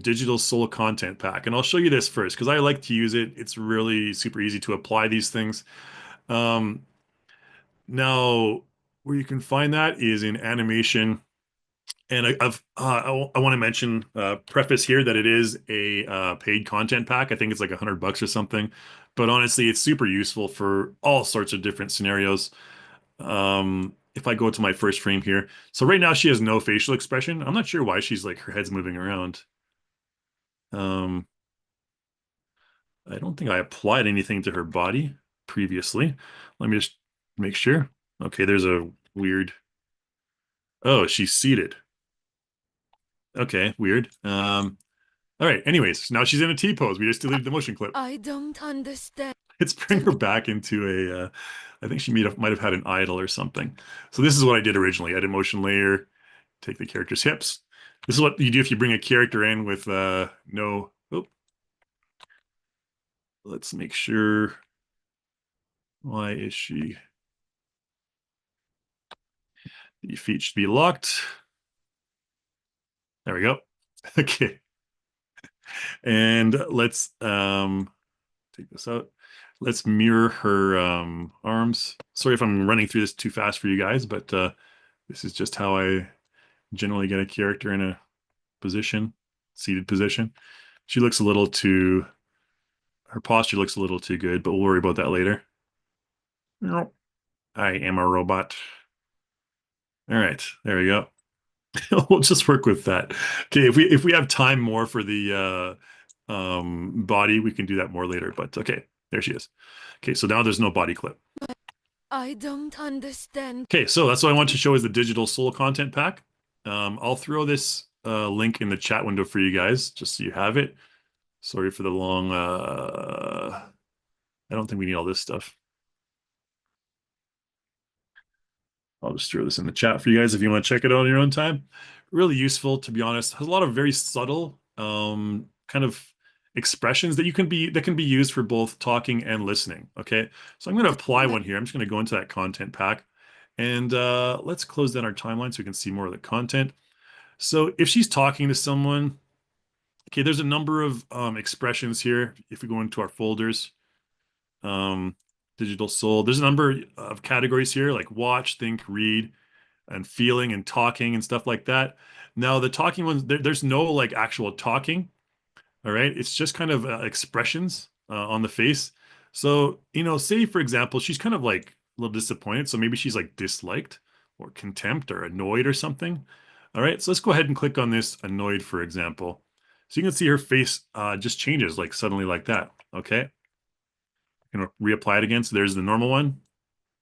A: digital solo content pack, and I'll show you this first because I like to use it. It's really super easy to apply these things. Um, Now, where you can find that is in animation. And I want to mention preface here that it is a paid content pack. I think it's like $100 or something, but honestly, it's super useful for all sorts of different scenarios. If I go to my first frame here, so right now she has no facial expression. I'm not sure why she's like her head's moving around. Um, I don't think I applied anything to her body previously. Let me just make sure. Okay, there's a weird. Oh, she's seated. Okay, weird. All right. Anyways, now she's in a T pose. We just deleted the motion clip.
C: I don't understand.
A: Let's bring her back into a. I think she might have had an idle or something. So this is what I did originally. Edit motion layer, take the character's hips. This is what you do if you bring a character in with no. Oh, let's make sure. Why is she? The feet should be locked. There we go. Okay. And let's take this out. Let's mirror her arms. Sorry if I'm running through this too fast for you guys, but this is just how I generally get a character in a position, seated position. She looks a little too, her posture looks a little too good, but we'll worry about that later. Nope. I am a robot. All right, there we go. We'll just work with that. Okay, if we have time more for the body, we can do that more later. But okay, there she is. Okay, so now there's no body clip.
C: I don't understand.
A: Okay, so that's what I want to show is the digital soul content pack. I'll throw this link in the chat window for you guys, just so you have it. Sorry for the long. I don't think we need all this stuff. I'll just throw this in the chat for you guys if you want to check it out on your own time. Really useful, to be honest. Has a lot of very subtle kind of expressions that can be used for both talking and listening. Okay, so I'm going to apply one here. I'm just going to go into that content pack, and let's close down our timeline so we can see more of the content. So if she's talking to someone, okay, there's a number of expressions here. If we go into our folders, digital soul, there's a number of categories here like watch, think, read, and feeling and talking and stuff like that. Now the talking ones, there's no like actual talking. All right, it's just kind of expressions on the face. So, say for example, she's kind of like a little disappointed. So maybe she's like disliked or contempt or annoyed or something. All right, so let's go ahead and click on this annoyed, for example. So you can see her face just changes like suddenly like that. Okay, reapply it again. So there's the normal one.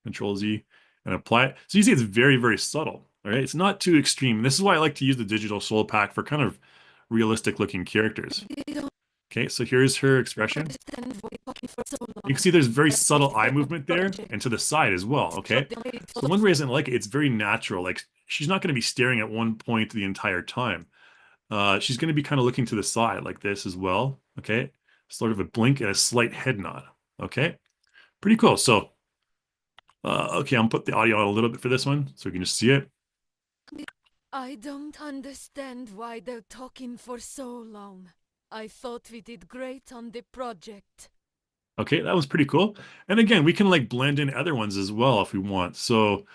A: Control Z and apply it. So you see it's very, very subtle. All right, it's not too extreme. This is why I like to use the digital soul pack for kind of realistic looking characters. Okay, so here's her expression. You can see there's very subtle eye movement there and to the side as well, okay? So one reason I like it, it's very natural. Like she's not going to be staring at one point the entire time. She's going to be kind of looking to the side like this as well, okay? Sort of a blink and a slight head nod, okay? Pretty cool. So, okay, I'm going to put the audio on a little bit for this one so we can just see it.
C: I don't understand why they're talking for so long. I thought we did great on the project.
A: Okay, that was pretty cool. And again, we can like blend in other ones as well if we want. So,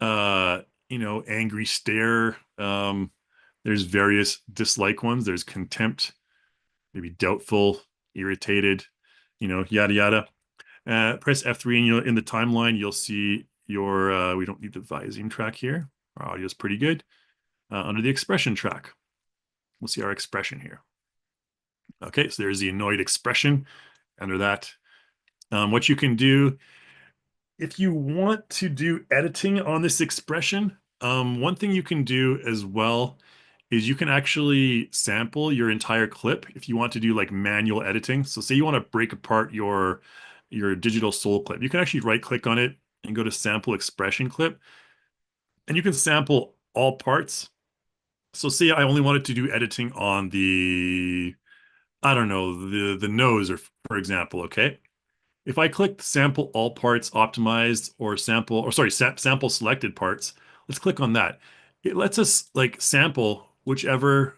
A: angry stare. There's various dislike ones. There's contempt, maybe doubtful, irritated, yada yada. Press F3 and in the timeline, you'll see your, we don't need the Visine track here. Our audio is pretty good. Under the expression track, we'll see our expression here. Okay, so there's the annoyed expression under that. What you can do, if you want to do editing on this expression, one thing you can do as well is you can actually sample your entire clip if you want to do like manual editing. So say you want to break apart your digital soul clip. You can actually right click on it and go to sample expression clip. And you can sample all parts. So say I only wanted to do editing on the, I don't know, the nose, or for example, okay? If I click sample all parts optimized or sample selected parts, let's click on that. It lets us like sample whichever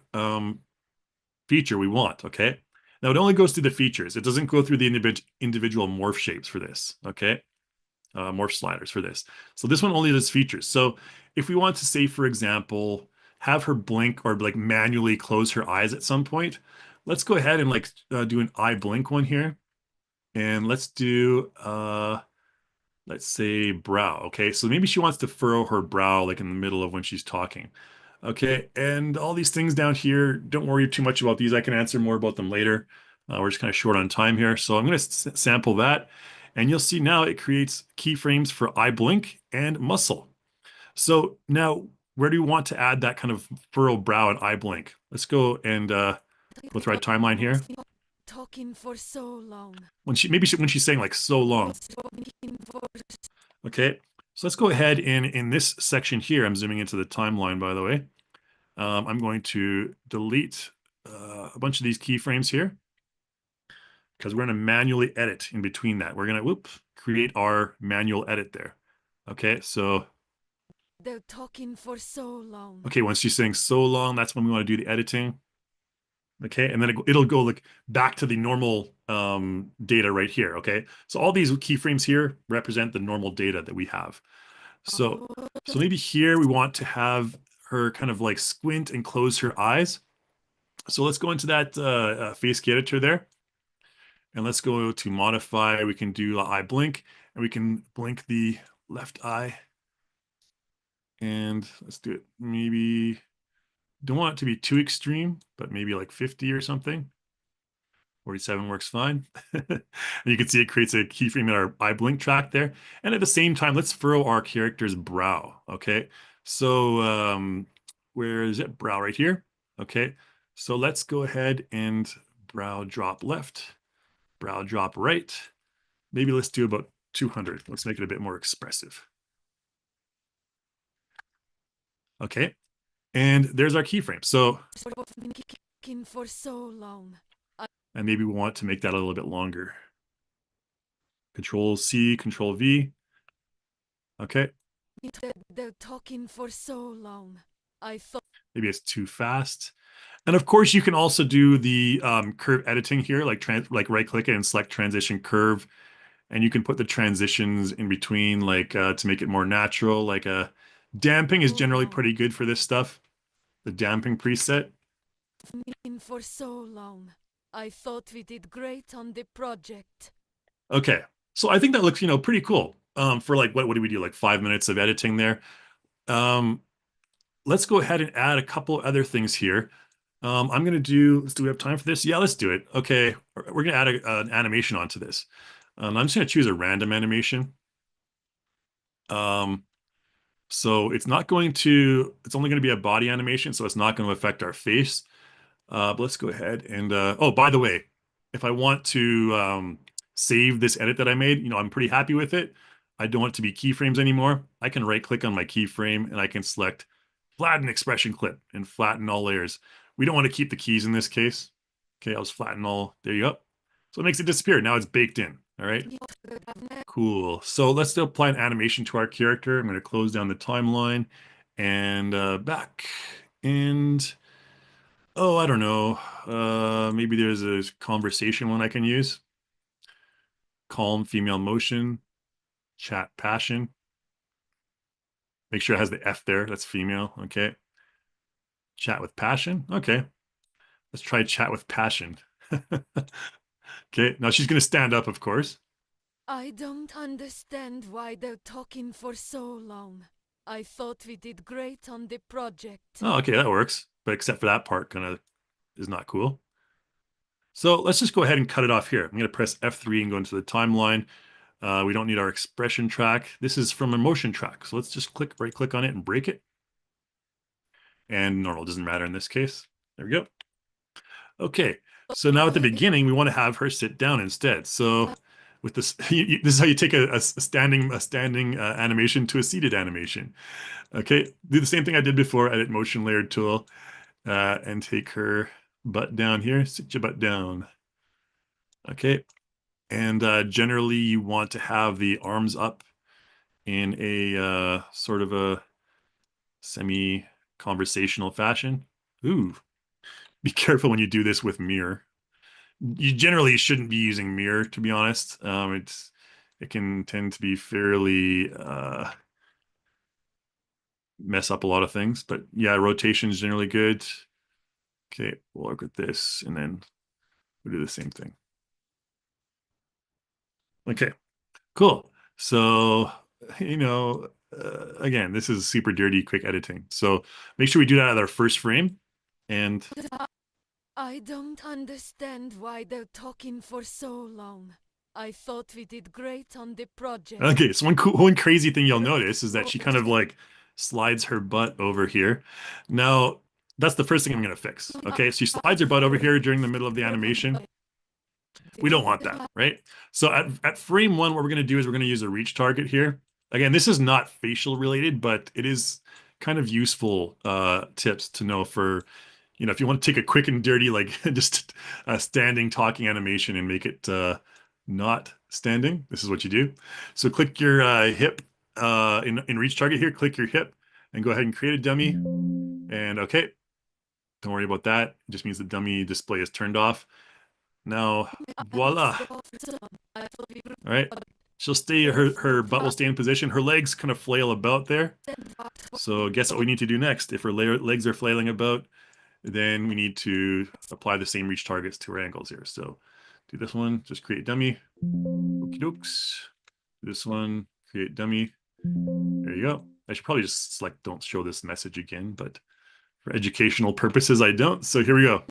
A: feature we want, okay? Now it only goes through the features. It doesn't go through the individual morph shapes for this, okay? Morph sliders for this. So this one only does features. So if we want to say, for example, have her blink or like manually close her eyes at some point, let's go ahead and like do an eye blink one here. And let's do, let's say brow. Okay, so maybe she wants to furrow her brow like in the middle of when she's talking. Okay, and all these things down here, don't worry too much about these. I can answer more about them later. We're just kind of short on time here. So I'm going to sample that. And you'll see now it creates keyframes for eye blink and muscle. So now where do you want to add that kind of furrow brow and eye blink? Let's go and Go through our timeline here.
C: Talking for so long.
A: When she's saying like so long.
C: Talking for
A: Okay. So let's go ahead and in this section here, I'm zooming into the timeline, by the way. I'm going to delete a bunch of these keyframes here because we're going to manually edit in between that. We're going to create our manual edit there. Okay, so
C: they're talking for so long.
A: okay, once she's saying so long, that's when we want to do the editing. Okay, and then it'll go like back to the normal data right here. Okay, so all these keyframes here represent the normal data that we have. So
C: Oh,
A: so maybe here we want to have her kind of like squint and close her eyes. So let's go into that face key editor there. And let's go to modify. We can do eye blink, and we can blink the left eye. And let's do it. Maybe don't want it to be too extreme, but maybe like 50 or something. 47 works fine. And you can see it creates a keyframe in our eye blink track there. And at the same time, let's furrow our character's brow. Okay. So where is it? Brow right here. Okay. So let's go ahead and brow drop left, brow drop right. Maybe let's do about 200. Let's make it a bit more expressive. Okay. And there's our keyframe. So,
C: been kicking for so long.
A: and maybe we want to make that a little bit longer. Control C, Control V. Okay.
C: They're talking for so long. I thought
A: Maybe it's too fast. And of course, you can also do the curve editing here, like right click it and select transition curve. And you can put the transitions in between, like to make it more natural. Like damping is
C: so
A: generally
C: long.
A: pretty good for this stuff. The damping preset.
C: Been for so long. I thought we did great on the project.
A: Okay. So I think that looks, pretty cool. For like, what do we do? Like 5 minutes of editing there. Let's go ahead and add a couple other things here. I'm going to do, do we have time for this? Yeah, let's do it. Okay. We're going to add an animation onto this. I'm just going to choose a random animation. So it's not going to, it's only going to be a body animation, so it's not going to affect our face. But let's go ahead and, oh, by the way, if I want to save this edit that I made, I'm pretty happy with it. I don't want it to be keyframes anymore. I can right click on my keyframe and I can select flatten expression clip and flatten all layers. We don't want to keep the keys in this case. Okay, I'll just flatten all, there you go. So it makes it disappear. Now it's baked in, all right? Cool. So let's apply an animation to our character. I'm going to close down the timeline and back. And oh, I don't know. Maybe there's a conversation one I can use. Calm female motion, chat passion. Make sure it has the F there. That's female. Okay. Chat with passion. Okay. Let's try chat with passion. Okay. Now she's going to stand up, of course.
C: I don't understand why they're talking for so long. I thought we did great on the project.
A: Oh, okay. That works. But except for that part kind of is not cool. So let's just go ahead and cut it off here. I'm going to press F3 and go into the timeline. We don't need our expression track. This is from a motion track. So let's just right click on it and break it. And normal doesn't matter in this case. There we go. Okay. So now at the beginning, we want to have her sit down instead. So with this, this is how you take a standing animation to a seated animation. Okay. Do the same thing I did before, edit motion layered tool, and take her butt down here. Sit your butt down. Okay. And generally you want to have the arms up in a sort of a semi-conversational fashion. Ooh, be careful when you do this with mirror. You generally shouldn't be using mirror, to be honest. It can tend to be fairly mess up a lot of things. But yeah, rotation is generally good. Okay, we'll work with this, and then we'll do the same thing. Okay, cool. So, again, this is super dirty, quick editing. So make sure we do that at our first frame. And
C: I don't understand why they're talking for so long. I thought we did great on the project.
A: okay, so one crazy thing you'll notice is that she kind of like slides her butt over here. Now, that's the first thing I'm going to fix. Okay, she slides her butt over here during the middle of the animation. We don't want that, right? So at frame one, what we're going to do is we're going to use a reach target here. Again, this is not facial related, but it is kind of useful tips to know for, if you want to take a quick and dirty, like just a standing talking animation and make it not standing. This is what you do. So click your hip in reach target here, click your hip and go ahead and create a dummy. And okay, don't worry about that. It just means the dummy display is turned off. Now, voila. All right. She'll stay, her butt will stay in position. Her legs kind of flail about there. So guess what we need to do next? If her legs are flailing about, then we need to apply the same reach targets to our angles here. So do this one, just create dummy. Okie dokes. This one, create dummy. There you go. I should probably just select don't show this message again, but for educational purposes, I don't. So here we go.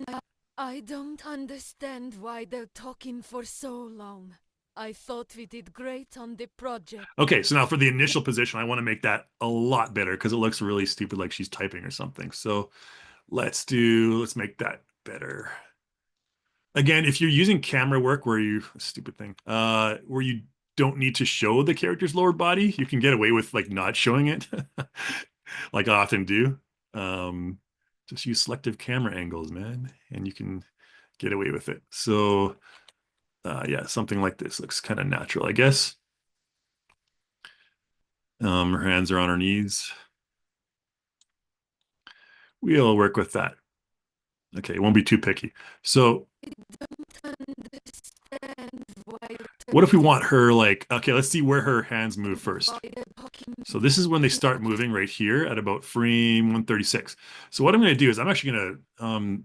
C: I don't understand why they're talking for so long. I thought we did great on the project.
A: Okay, so now for the initial position, I want to make that a lot better because it looks really stupid like she's typing or something. So let's make that better. Again, if you're using camera work where where you don't need to show the character's lower body, you can get away with like not showing it like I often do. Just use selective camera angles, man, and you can get away with it. So yeah, something like this looks kind of natural, I guess. Her hands are on her knees. We'll work with that. Okay, it won't be too picky. So what if we want her like, okay, let's see where her hands move first. So this is when they start moving right here at about frame 136. So what I'm going to do is I'm actually going to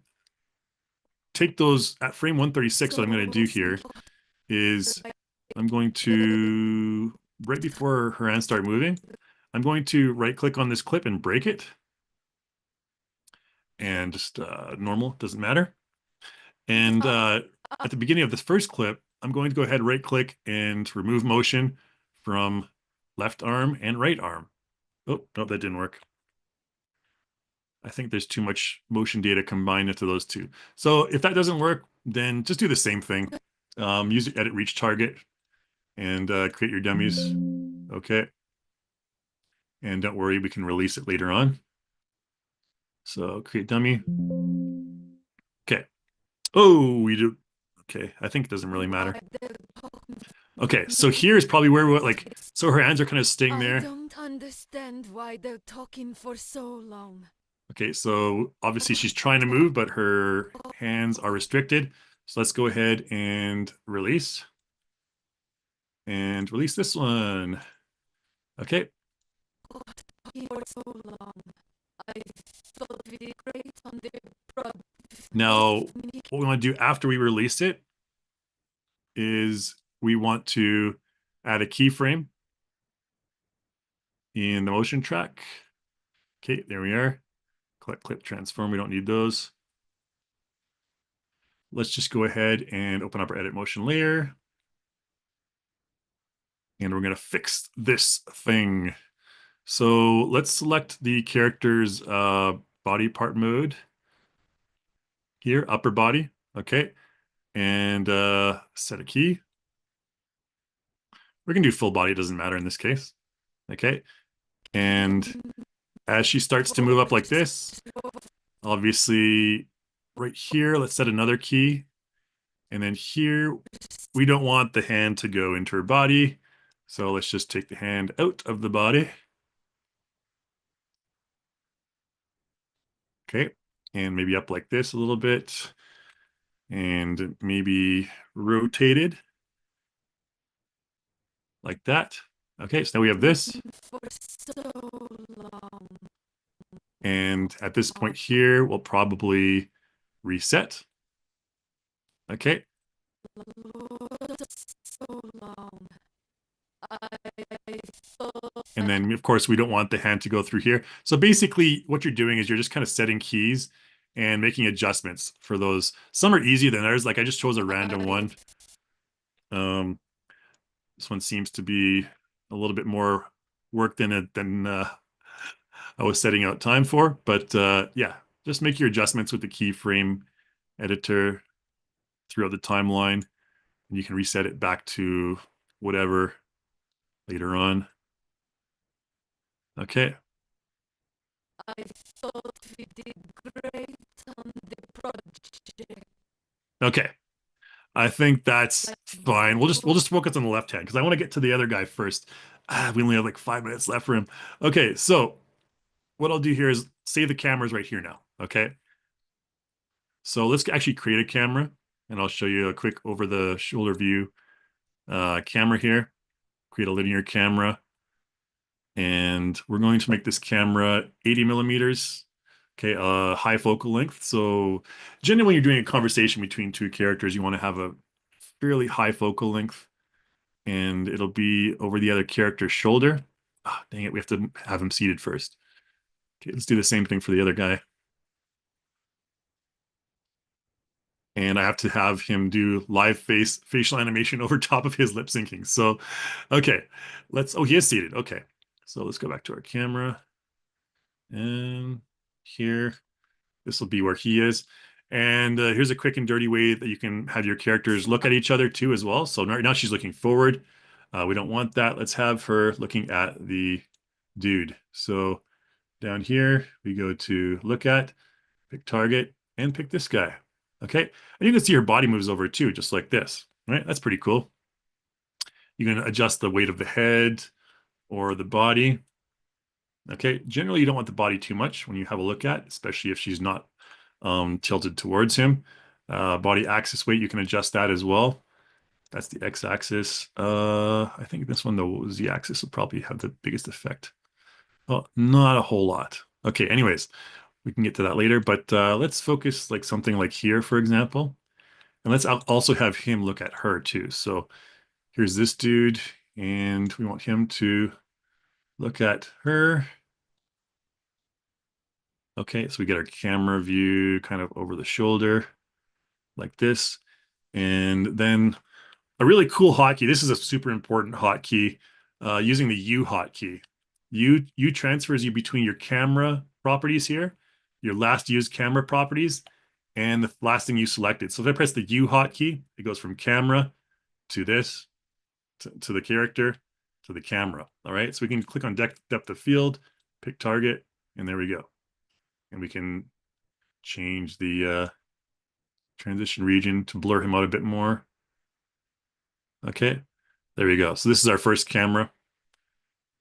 A: take those at frame 136. What I'm going to do here is I'm going to, right before her hands start moving, I'm going to right click on this clip and break it. And just normal, doesn't matter. And at the beginning of this first clip, I'm going to go ahead, right click and remove motion from left arm and right arm. Oh, no, that didn't work. I think there's too much motion data combined into those two. So if that doesn't work, then just do the same thing. Use the edit reach target and create your dummies. Okay. And don't worry, we can release it later on. So create dummy. Okay. Oh, we do. Okay, I think it doesn't really matter. Okay, so here's probably where we're like, so her hands are kind of staying there.
C: I don't understand why they're talking for so long.
A: Okay, so obviously she's trying to move, but her hands are restricted. So let's go ahead and release. And release this one. Okay. Now, what we want to do after we release it is we want to add a keyframe in the motion track. Okay, there we are. Click, clip, transform. We don't need those. Let's just go ahead and open up our edit motion layer. And we're going to fix this thing. So let's select the character's body part mode here, upper body. Okay. And set a key. We can do full body, it doesn't matter in this case. Okay. And as she starts to move up like this, obviously right here, let's set another key. And then here, we don't want the hand to go into her body. So let's just take the hand out of the body. Okay. And maybe up like this a little bit. And maybe rotated like that. Okay, so now we have this. And at this point here, we'll probably reset. Okay. And then, of course, we don't want the hand to go through here. So basically, what you're doing is you're just kind of setting keys and making adjustments for those. Some are easier than others. Like I just chose a random one. This one seems to be a little bit more work than I was setting out time for. But yeah, just make your adjustments with the keyframe editor throughout the timeline, and you can reset it back to whatever later on. Okay.
C: I thought we did great on the project.
A: Okay. I think that's fine. We'll just focus on the left hand because I want to get to the other guy first. We only have like 5 minutes left for him. Okay, so what I'll do here is save the cameras right here now. Okay. So let's actually create a camera, and I'll show you a quick over the shoulder view camera here. Create a linear camera, and we're going to make this camera 80 millimeters. Okay, high focal length. So generally when you're doing a conversation between two characters, you want to have a fairly high focal length, and it'll be over the other character's shoulder. Ah, dang it, we have to have him seated first. Okay, let's do the same thing for the other guy. And I have to have him do live facial animation over top of his lip syncing. So, okay, oh, he is seated. Okay, so let's go back to our camera. And here, this will be where he is. And here's a quick and dirty way that you can have your characters look at each other too as well. So now she's looking forward. We don't want that. Let's have her looking at the dude. So down here, we go to look at, pick target, and pick this guy. Okay. And you can see her body moves over too, just like this, right? That's pretty cool. You can adjust the weight of the head or the body. Okay. Generally, you don't want the body too much when you have a look at, especially if she's not tilted towards him. Body axis weight, you can adjust that as well. That's the x-axis. I think this one, though, was the axis will probably have the biggest effect. Well, not a whole lot. Okay, anyways, we can get to that later, but let's focus like something like here, for example. And let's also have him look at her too. So here's this dude, and we want him to look at her. Okay, so we get our camera view kind of over the shoulder like this. And then a really cool hotkey. This is a super important hotkey using the U hotkey. U transfers you between your camera properties here, your last used camera properties, and the last thing you selected. So if I press the U hotkey, it goes from camera to this, to the character, to the camera. All right, so we can click on depth of field, pick target, and there we go. And we can change the transition region to blur him out a bit more. Okay, there we go. So this is our first camera.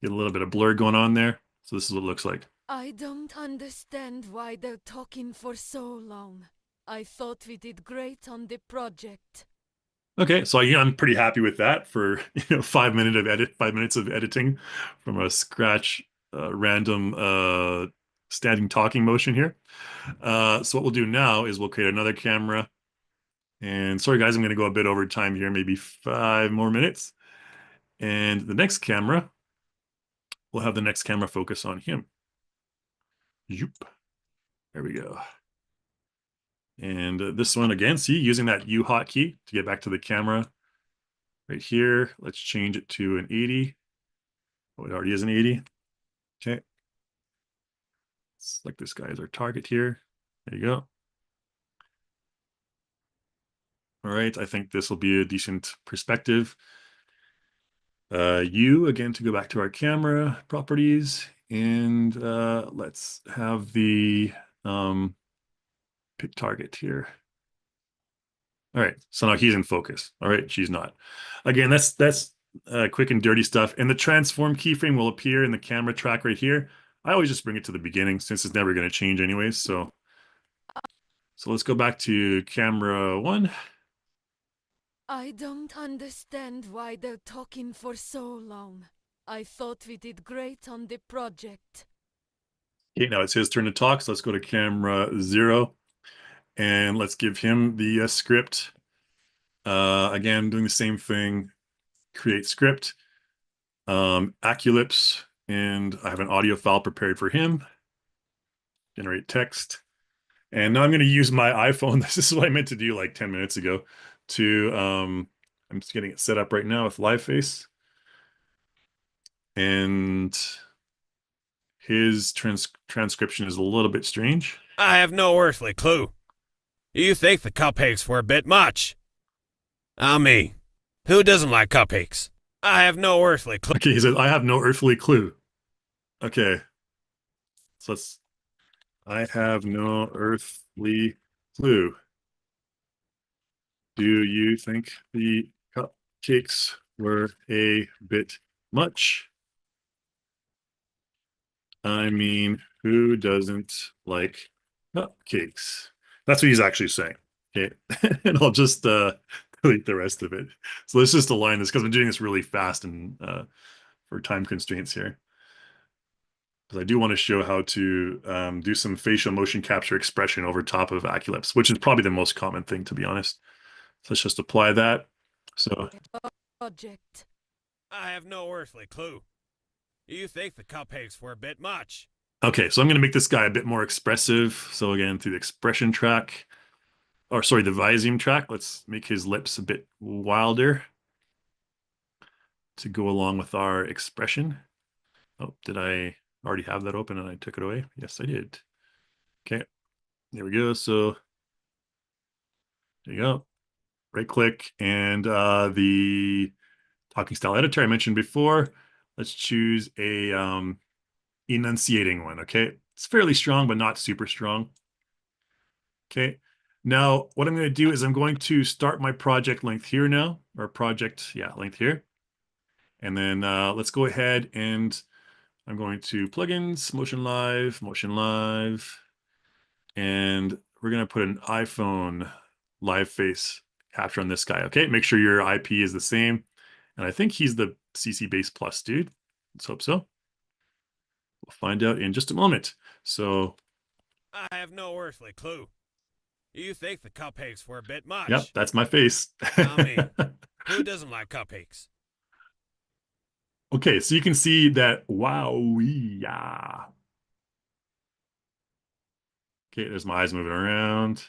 A: Get a little bit of blur going on there. So this is what it looks like.
C: I don't understand why they're talking for so long. I thought we did great on the project.
A: Okay, so yeah, I'm pretty happy with that for 5 minutes of editing from a scratch random standing talking motion here. So what we'll do now is we'll create another camera. And sorry guys, I'm going to go a bit over time here, maybe 5 more minutes. And the next camera, we'll have the next camera focus on him. Yoop. There we go. And this one again, see, using that U hotkey to get back to the camera right here. Let's change it to an 80. Oh, it already is an 80. Okay. Select this guy as our target here. There you go. All right, I think this will be a decent perspective. U, again, to go back to our camera properties. And let's have the pick target here. All right, so now he's in focus. All right, she's not. Again, that's quick and dirty stuff. And the transform keyframe will appear in the camera track right here. I always just bring it to the beginning since it's never going to change anyways. So let's go back to camera 1.
C: I don't understand why they're talking for so long. I thought we did great on the project.
A: Okay, now it's his turn to talk. So let's go to camera 0. And let's give him the script. Again, doing the same thing. Create script. AccuLips. And I have an audio file prepared for him. Generate text. And now I'm going to use my iPhone. This is what I meant to do like 10 minutes ago. I'm just getting it set up right now with LiveFace. And his transcription is a little bit strange.
D: I have no earthly clue. You think the cupcakes were a bit much? Me. Who doesn't like cupcakes? I have no earthly clue.
A: Okay, he says, I have no earthly clue. Okay, so let's, I have no earthly clue. Do you think the cupcakes were a bit much? I mean, who doesn't like cupcakes? That's what he's actually saying. Okay. And I'll just delete the rest of it. So let's just align this because I'm doing this really fast and for time constraints here. Because I do want to show how to do some facial motion capture expression over top of AccuLips, which is probably the most common thing, to be honest. So let's just apply that. So,
C: Project.
D: I have no earthly clue. You think the cupcakes were a bit much?
A: okay, so I'm going to make this guy a bit more expressive. So again, through the expression track, or sorry, the Viseme track, let's make his lips a bit wilder to go along with our expression. Oh, did I already have that open and I took it away? Yes, I did. Okay, there we go. So there you go. Right click and the talking style editor I mentioned before. Let's choose a enunciating one. Okay, it's fairly strong, but not super strong. Okay. Now, what I'm going to do is I'm going to start my project length here now, or project, yeah, length here. And then let's go ahead and I'm going to plugins, Motion Live, and we're going to put an iPhone live face capture on this guy. Okay, make sure your IP is the same. And I think he's the CC Base Plus dude. Let's hope so. We'll find out in just a moment. So,
D: I have no earthly clue. You think the cupcakes were a bit
A: yep,
D: much?
A: that's my face.
D: Me. Who doesn't like cupcakes?
A: Okay, so you can see that, wow, yeah. Okay, there's my eyes moving around.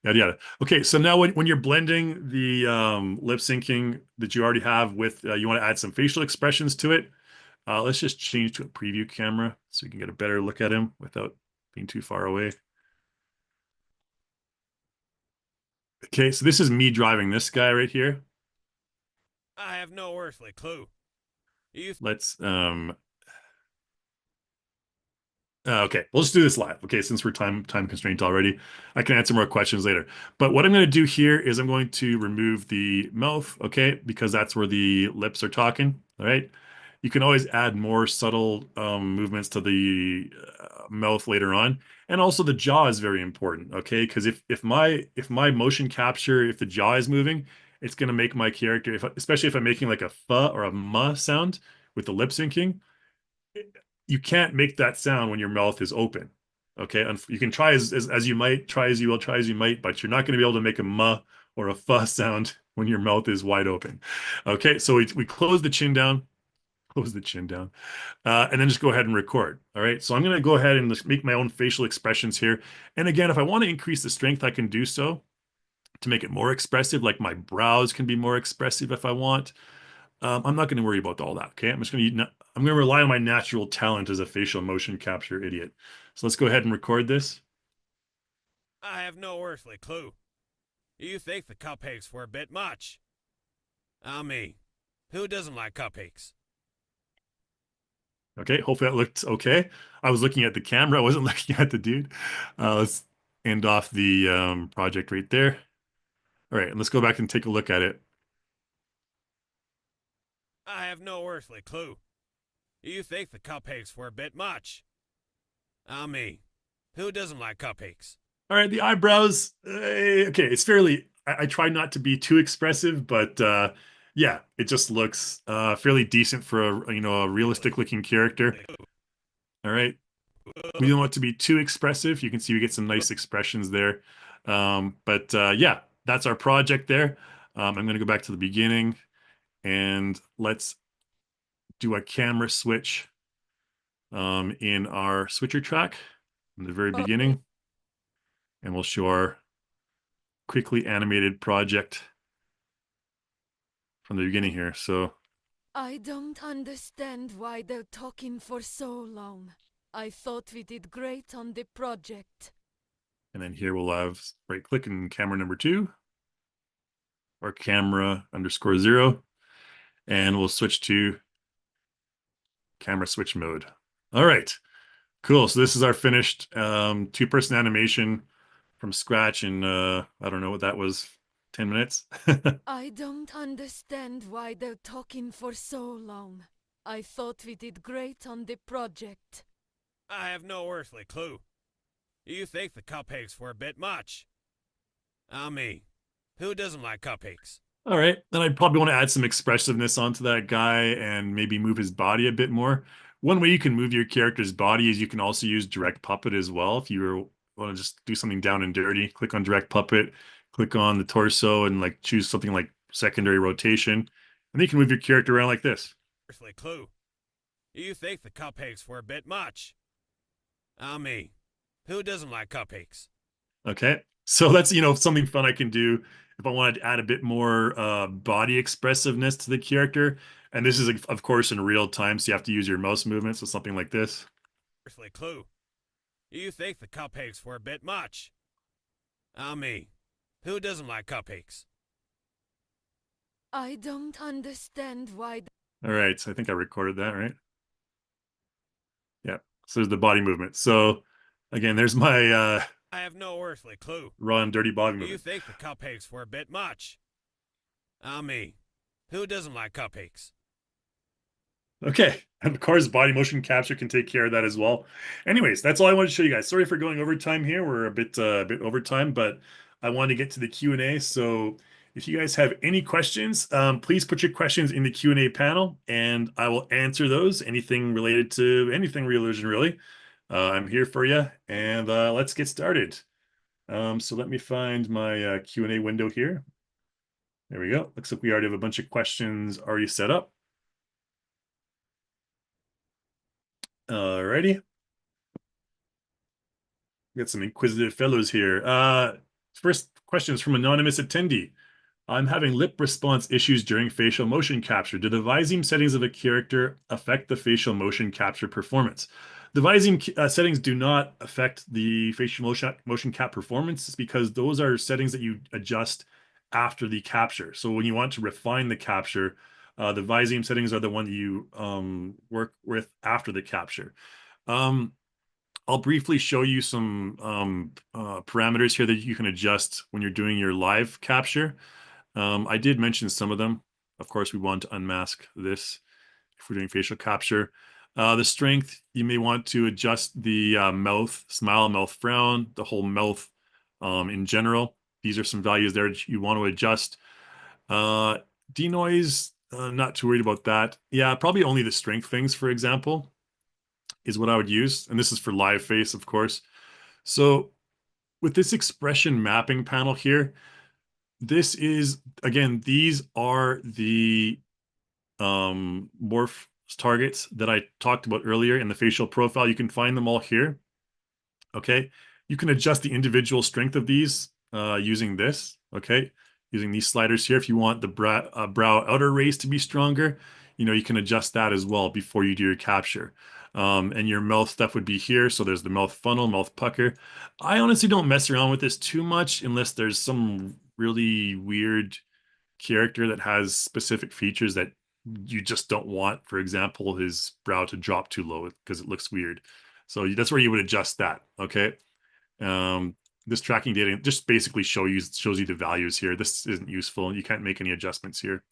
A: Yada, yada. Okay, so now when you're blending the lip syncing that you already have with, you want to add some facial expressions to it. Let's just change to a preview camera so you can get a better look at him without being too far away. Okay, so this is me driving this guy right here.
D: I have no earthly clue. You
A: Let's okay, we'll just do this live. Okay, since we're time constrained already, I can answer more questions later. But what I'm going to do here is I'm going to remove the mouth, okay, because that's where the lips are talking. All right, you can always add more subtle movements to the mouth later on, and also the jaw is very important. Okay, because if my motion capture, if the jaw is moving, it's going to make my character, especially if I'm making like a "f" or a "m" sound with the lip syncing, you can't make that sound when your mouth is open. Okay, and you can try as you might, try as you will, try as you might, but you're not going to be able to make a "m" or a "f" sound when your mouth is wide open. Okay, so we close the chin down, and then just go ahead and record. All right, so I'm going to go ahead and just make my own facial expressions here. And again, if I want to increase the strength, I can do so to make it more expressive. Like my brows can be more expressive if I want. I'm not going to worry about all that. Okay, I'm going to rely on my natural talent as a facial motion capture idiot. So let's go ahead and record this.
D: I have no earthly clue. You think the cupcakes were a bit much? Me. Who doesn't like cupcakes?
A: Okay, hopefully that looked okay. I was looking at the camera. I wasn't looking at the dude. Let's end off the project right there. All right, let's go back and take a look at it.
D: I have no earthly clue. You think the cupcakes were a bit much? Me. Who doesn't like cupcakes?
A: All right, the eyebrows. Okay, it's fairly. I try not to be too expressive, but yeah, it just looks fairly decent for a realistic looking character. All right, we don't want it to be too expressive. You can see we get some nice expressions there. But yeah, that's our project there. I'm going to go back to the beginning and let's do a camera switch in our switcher track in the very beginning, and we'll show our quickly animated project from the beginning here. So,
C: I don't understand why they're talking for so long. I thought we did great on the project.
A: And then here we'll have right click in camera number 2 or camera _ 0. And we'll switch to camera switch mode. All right, cool. So this is our finished 2-person animation from scratch in, I don't know what that was, 10 minutes.
C: I don't understand why they're talking for so long. I thought we did great on the project.
D: I have no earthly clue. You think the cupcakes were a bit much? I mean, who doesn't like cupcakes?
A: All right, then I'd probably want to add some expressiveness onto that guy and maybe move his body a bit more. One way you can move your character's body is you can also use direct puppet as well. If you want to just do something down and dirty, click on direct puppet, click on the torso and like choose something like secondary rotation. And then you can move your character around like this.
D: Earthly clue. You think the cupcakes were a bit much? I mean, who doesn't like cupcakes?
A: Okay, so that's, something fun I can do if I wanted to add a bit more body expressiveness to the character. And this is, of course, in real time, so you have to use your mouse movement, so something like this.
D: Earthly clue. You think the cupcakes were a bit much? I mean, who doesn't like cupcakes?
C: I don't understand why.
A: All right, so I think I recorded that, right? Yeah, so there's the body movement. So again, there's my
D: I have no earthly clue.
A: raw and dirty body
D: You
A: movement.
D: think the cupcakes were a bit much? I mean, who doesn't like cupcakes?
A: Okay, and of course, body motion capture can take care of that as well. Anyways, that's all I wanted to show you guys. Sorry for going over time here. We're a bit over time, but I wanted to get to the Q&A. So if you guys have any questions, please put your questions in the Q&A panel, and I will answer those. Anything related to anything Reallusion, really. I'm here for you, and let's get started. So let me find my Q&A window here. There we go. Looks like we already have a bunch of questions already set up. Alrighty. We got some inquisitive fellows here. First question is from anonymous attendee. I'm having lip response issues during facial motion capture. Do the Visime settings of a character affect the facial motion capture performance? The Visime settings do not affect the facial motion cap performance because those are settings that you adjust after the capture. So when you want to refine the capture, the Visime settings are the one that you work with after the capture. I'll briefly show you some parameters here that you can adjust when you're doing your live capture. I did mention some of them. Of course, we want to unmask this if we're doing facial capture. The strength, you may want to adjust the mouth, smile, mouth frown, the whole mouth in general. These are some values there that you want to adjust. Denoise, not too worried about that. Yeah, probably only the strength things, for example, is what I would use. And this is for live face, of course. So with this expression mapping panel here, this is, again, these are the morph targets that I talked about earlier in the facial profile. You can find them all here. Okay. You can adjust the individual strength of these using this. Okay. Using these sliders here. If you want the brow outer raise to be stronger, you can adjust that as well before you do your capture. And your mouth stuff would be here. So there's the mouth funnel, mouth pucker. I honestly don't mess around with this too much unless there's some really weird character that has specific features that you just don't want. For example, his brow to drop too low because it looks weird. So that's where you would adjust that. Okay. This tracking data just basically shows you the values here. This isn't useful. You can't make any adjustments here.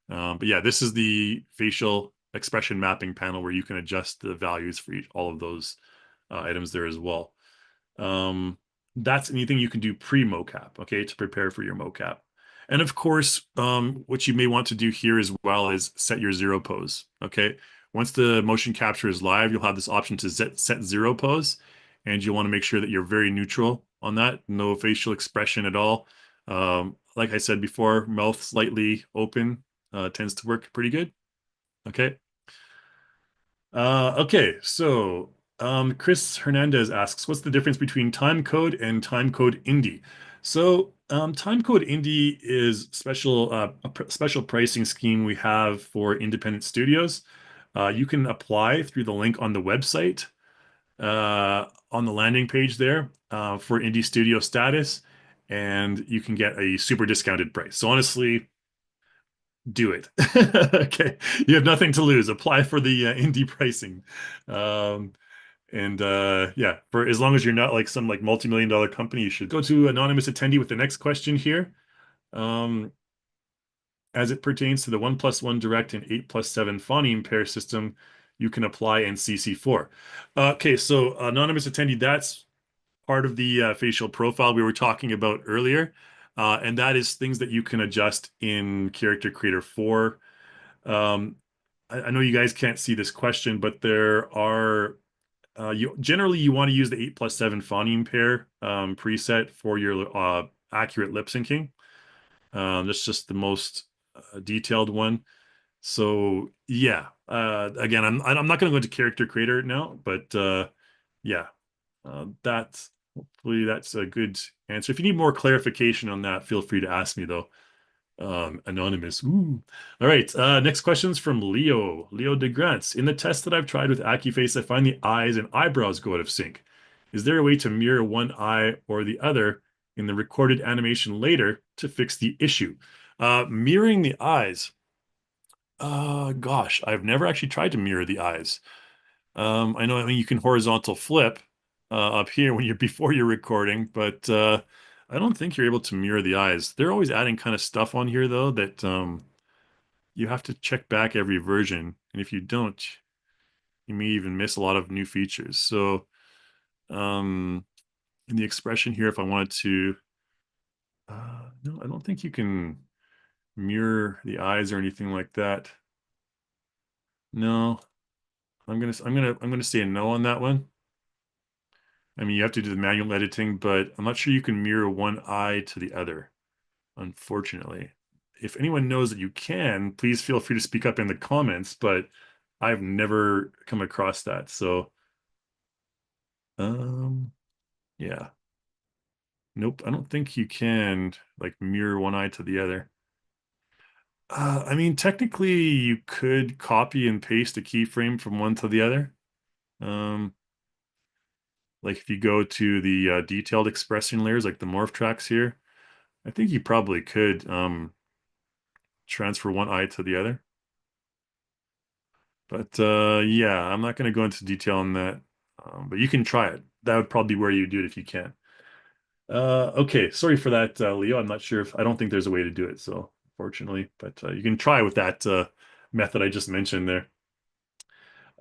A: But yeah, this is the facial expression mapping panel where you can adjust the values for all of those items there as well. That's anything you can do pre-mocap, okay, to prepare for your mocap. And of course, what you may want to do here as well is set your zero pose, okay? Once the motion capture is live, you'll have this option to set zero pose, and you'll want to make sure that you're very neutral on that, no facial expression at all. Like I said before, mouth slightly open tends to work pretty good, okay? Okay, so Chris Hernandez asks, what's the difference between Timecode and Timecode Indie? So Timecode Indie is a special pricing scheme we have for independent studios. You can apply through the link on the website. on the landing page there for Indie Studio status, and you can get a super discounted price. So honestly, do it. Okay, you have nothing to lose. Apply for the indie pricing. Um, and yeah, for as long as you're not like some like multi-million dollar company, you should go to anonymous attendee with the next question here. Um, as it pertains to the 1+1 direct and 8+7 phoneme pair system, you can apply in CC4. Okay, so anonymous attendee, that's part of the facial profile we were talking about earlier. And that is things that you can adjust in Character Creator 4. I know you guys can't see this question, but there are generally you want to use the 8+7 phoneme pair preset for your accurate lip syncing. That's just the most detailed one. So yeah, again, I'm not going to go into Character Creator now, but yeah, that's hopefully that's a good answer. If you need more clarification on that, feel free to ask me though. Anonymous. Ooh. All right. Next question's from Leo. Leo DeGrantz. In the test that I've tried with AccuFace, I find the eyes and eyebrows go out of sync. Is there a way to mirror one eye or the other in the recorded animation later to fix the issue? Mirroring the eyes. Gosh, I've never actually tried to mirror the eyes. I mean, you can horizontal flip up here when you're before you're recording, but I don't think you're able to mirror the eyes. They're always adding kind of stuff on here though that you have to check back every version, and if you don't, you may even miss a lot of new features. So in the expression here, if I wanted to, no, I don't think you can mirror the eyes or anything like that. No, I'm gonna say a no on that one. I mean, you have to do the manual editing, but I'm not sure you can mirror one eye to the other, unfortunately. If anyone knows that you can, please feel free to speak up in the comments, but I've never come across that. So, yeah. Nope, I don't think you can like mirror one eye to the other. I mean, technically you could copy and paste a keyframe from one to the other. Um, like if you go to the detailed expression layers, like the morph tracks here, I think you probably could transfer one eye to the other. But yeah, I'm not going to go into detail on that. But you can try it. That would probably be where you do it if you can. Okay, sorry for that, Leo. I'm not sure if I don't think there's a way to do it, so fortunately, but you can try with that method I just mentioned there.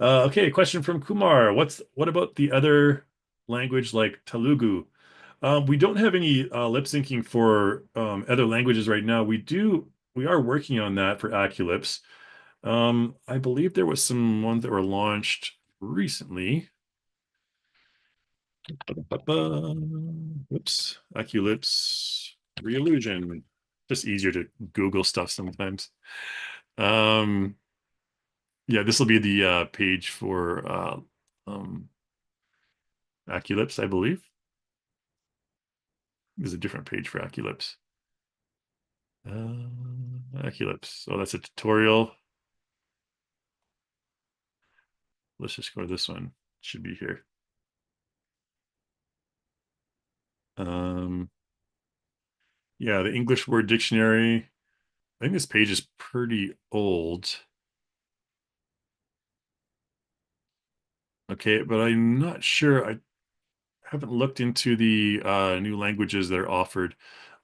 A: Okay, question from Kumar. What about the other language like Telugu? We don't have any lip syncing for other languages right now. We are working on that for AccuLips. I believe there was some ones that were launched recently. Whoops, AccuLips, Reillusion. Just easier to Google stuff sometimes. Um, yeah, this will be the page for AccuLips, I believe. There's a different page for AccuLips. AccuLips. So that's a tutorial. Let's just go to this one. It should be here. Yeah, the English word dictionary. I think this page is pretty old. Okay, but I'm not sure. I haven't looked into the new languages that are offered.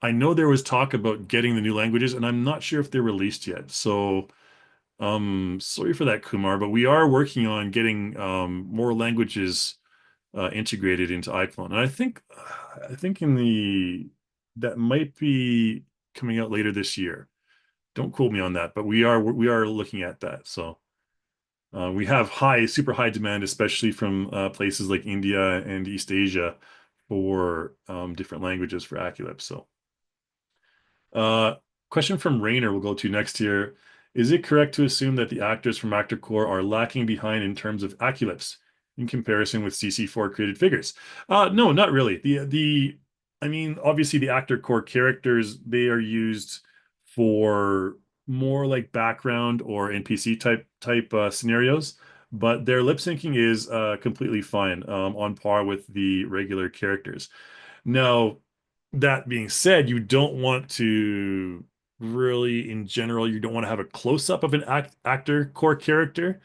A: I know there was talk about getting the new languages, and I'm not sure if they're released yet. So, sorry for that, Kumar, but we are working on getting more languages integrated into iClone. And I think that might be coming out later this year. Don't quote me on that, but we are looking at that. So we have super high demand, especially from places like India and East Asia for different languages for AccuLips. So uh, question from Rainer we'll go to next here. Is it correct to assume that the actors from Actor Core are lacking behind in terms of AccuLips in comparison with CC4 created figures? No, not really. I mean, obviously the Actor Core characters, they are used for more like background or NPC type scenarios. but their lip syncing is completely fine, on par with the regular characters. Now, that being said, you don't want to really, in general, you don't want to have a close-up of an actor core character,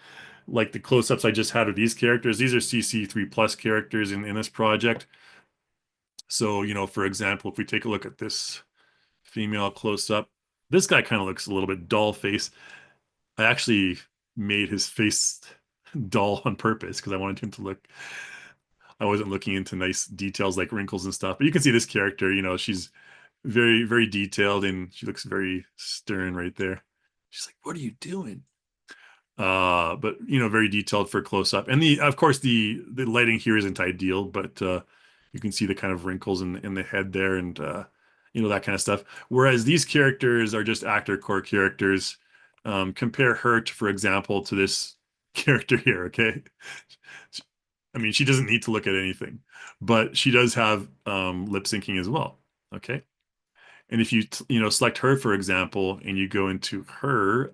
A: like the close-ups I just had of these characters. These are CC3 plus characters in this project. So, for example, if we take a look at this female close-up, this guy kind of looks a little bit doll face. I actually made his face dull on purpose because I wanted him to look. I wasn't looking into nice details like wrinkles and stuff. But you can see this character, she's very, very detailed and she looks very stern right there. She's like, "What are you doing?" But very detailed for close up. And of course the lighting here isn't ideal, but you can see the kind of wrinkles in the head there and that kind of stuff. Whereas these characters are just actor core characters. Compare her to, for example, to this character here, okay? I mean, she doesn't need to look at anything, but she does have lip syncing as well, okay? And if you select her, for example, and you go into her,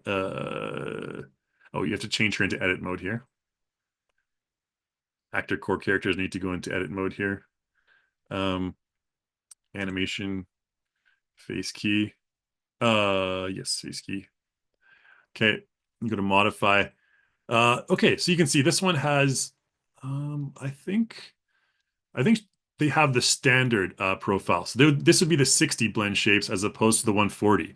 A: oh, you have to change her into edit mode here. Actor core characters need to go into edit mode here. Animation, face key. Yes, face key. Okay, you go to modify. Okay, so you can see this one has, I think they have the standard profile. So this would be the 60 blend shapes as opposed to the 140.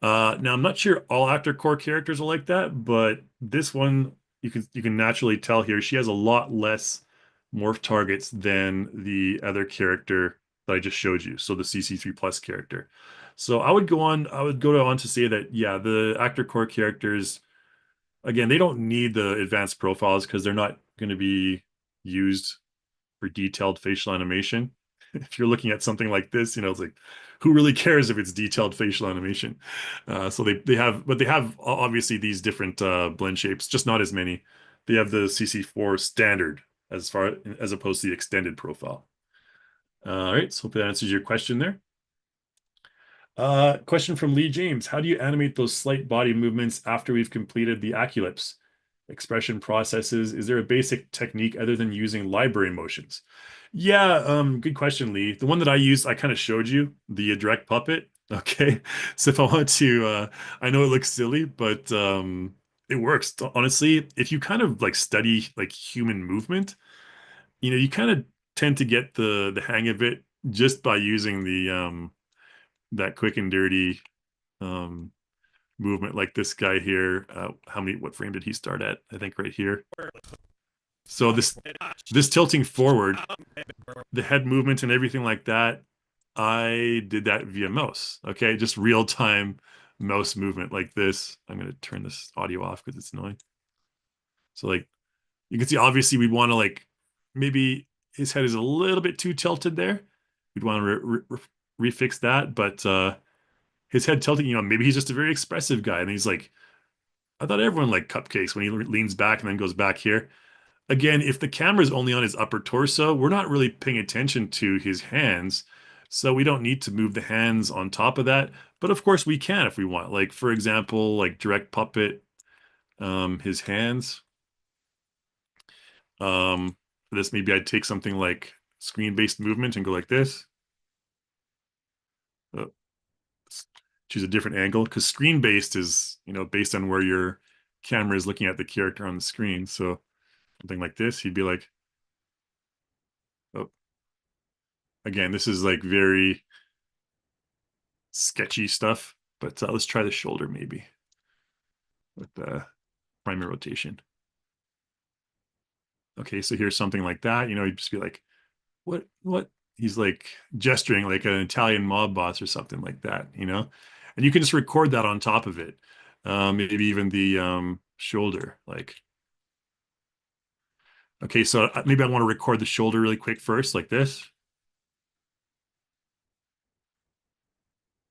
A: Now I'm not sure all actor core characters are like that, but this one you can naturally tell here she has a lot less morph targets than the other character that I just showed you. So the CC3 plus character. So I would go on to say that yeah, the actor core characters, again, they don't need the advanced profiles because they're not going to be used for detailed facial animation. If you're looking at something like this, it's like, who really cares if it's detailed facial animation? So they have obviously these different blend shapes, just not as many. They have the CC4 standard as opposed to the extended profile. All right, so hope that answers your question there. Question from Lee James. How do you animate those slight body movements after we've completed the AccuLips expression processes? Is there a basic technique other than using library motions? Yeah, good question, Lee. The one that I used, I kind of showed you, the direct puppet. Okay. So if I want to, I know it looks silly, but it works. Honestly, if you kind of like study like human movement, you kind of tend to get the hang of it just by using the that quick and dirty um movement, like this guy here. What frame did he start at? I think right here. So this tilting forward, the head movement and everything like that, I did that via mouse. Okay, just real time mouse movement like this. I'm going to turn this audio off because it's annoying. So like you can see, obviously we'd want to like, maybe his head is a little bit too tilted there. We'd want to refix that, but his head tilting, maybe he's just a very expressive guy, and he's like, I thought everyone liked cupcakes when he leans back and then goes back here. Again, if the camera is only on his upper torso, we're not really paying attention to his hands, so we don't need to move the hands on top of that. But of course we can if we want. Like for example, like direct puppet, his hands. For this, maybe I'd take something like screen-based movement and go like this. Oh, choose a different angle because screen-based is, based on where your camera is looking at the character on the screen. So something like this, he'd be like, oh, again, this is like very sketchy stuff, but let's try the shoulder maybe with the primary rotation. Okay, so here's something like that. You'd just be like, what? He's like gesturing like an Italian mob boss or something like that, And you can just record that on top of it. Maybe even the shoulder, like. Okay, so maybe I want to record the shoulder really quick first, like this.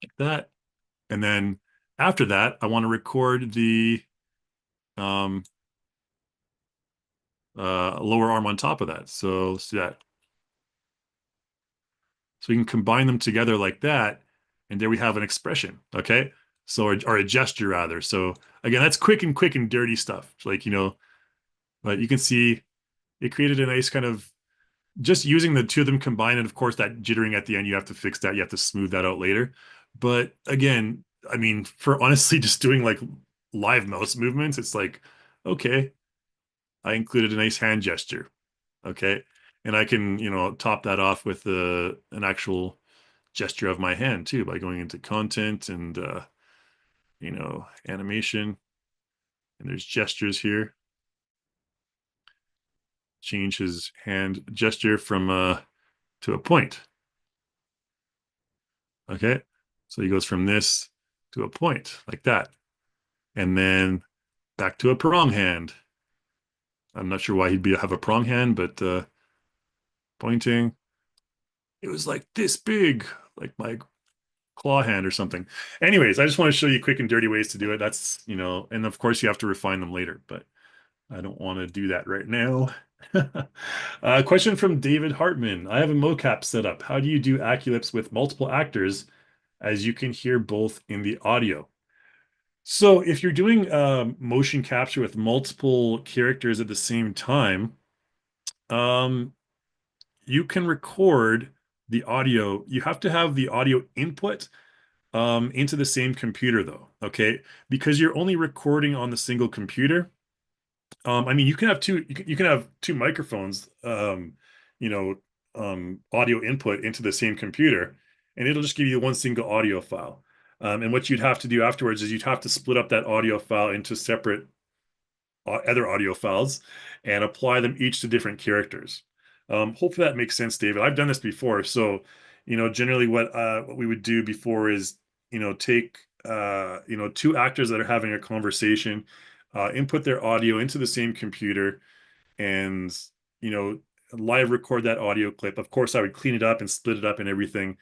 A: Like that. And then after that, I want to record the um, lower arm on top of that. So let's do that. So we can combine them together like that, and there we have an expression, okay? So, or a gesture rather. So again, that's quick and dirty stuff. Like, But you can see it created a nice kind of just using the two of them combined, and of course that jittering at the end, you have to fix that. You have to smooth that out later. But again, I mean, for honestly just doing like live mouse movements, it's like, okay, I included a nice hand gesture. Okay. And I can, top that off with an actual gesture of my hand too by going into content and, animation. And there's gestures here. Change his hand gesture from to a point. Okay. So he goes from this to a point like that. And then back to a prong hand. I'm not sure why have a prong hand, but pointing. It was like this big, like my claw hand or something. Anyways, I just want to show you quick and dirty ways to do it. That's, and of course you have to refine them later, but I don't want to do that right now. Question from David Hartman. I have a mocap set up. How do you do AccuLips with multiple actors as you can hear both in the audio? So if you're doing motion capture with multiple characters at the same time, um, you can record the audio. You have to have the audio input into the same computer though, okay? Because you're only recording on the single computer. I mean, you can have two microphones, audio input into the same computer, and it'll just give you one single audio file. And what you'd have to do afterwards is you'd have to split up that audio file into separate other audio files and apply them each to different characters. Hopefully that makes sense, David. I've done this before. So, generally what we would do before is, take, two actors that are having a conversation, input their audio into the same computer and, you know, live record that audio clip. Of course, I would clean it up and split it up and everything,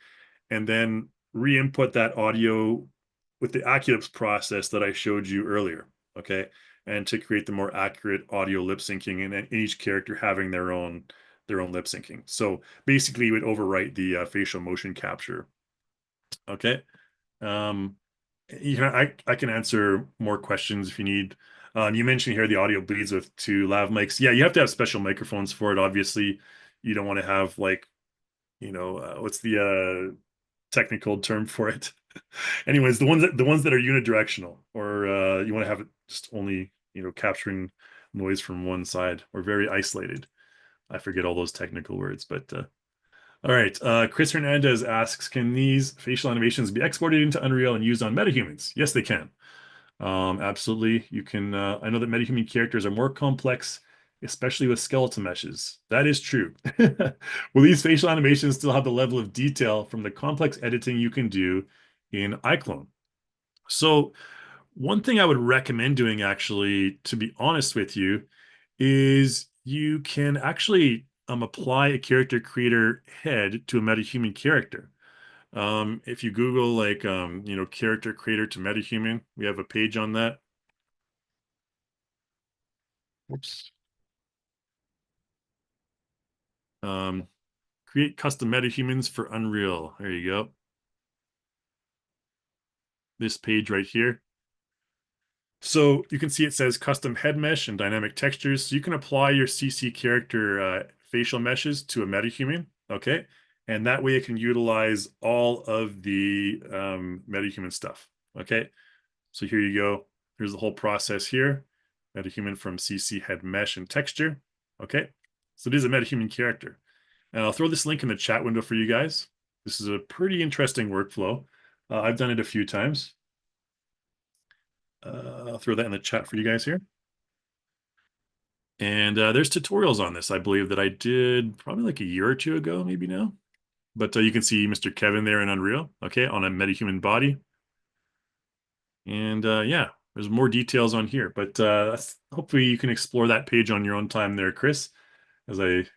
A: and then re-input that audio with the AccuLips process that I showed you earlier. Okay. And to create the more accurate audio lip syncing and each character having their own lip syncing. So basically you would overwrite the facial motion capture. Okay. Um, I can answer more questions if you need. You mentioned here the audio bleeds with two lav mics. Yeah, you have to have special microphones for it. Obviously, you don't want to have like, what's the technical term for it? Anyways, the ones that are unidirectional, or you want to have it just only, capturing noise from one side or very isolated. I forget all those technical words, but all right. Chris Hernandez asks, can these facial animations be exported into Unreal and used on metahumans? Yes, they can. Absolutely. You can. I know that metahuman characters are more complex, especially with skeletal meshes. That is true. Will these facial animations still have the level of detail from the complex editing you can do in iClone? So one thing I would recommend doing, actually, to be honest with you, is you can actually apply a character creator head to a metahuman character. If you Google like character creator to metahuman, we have a page on that. Whoops. Create custom metahumans for Unreal. There you go. This page right here. So you can see it says custom head mesh and dynamic textures. So you can apply your CC character facial meshes to a metahuman, okay? And that way it can utilize all of the metahuman stuff, okay? So here you go. Here's the whole process here. Metahuman from CC head mesh and texture, okay? So it is a metahuman character. And I'll throw this link in the chat window for you guys. This is a pretty interesting workflow. I've done it a few times. I'll throw that in the chat for you guys here. And there's tutorials on this, I believe, that I did probably like a year or two ago, maybe now. But you can see Mr. Kevin there in Unreal, okay, on a metahuman body. And yeah, there's more details on here. But hopefully you can explore that page on your own time there, Chris, as I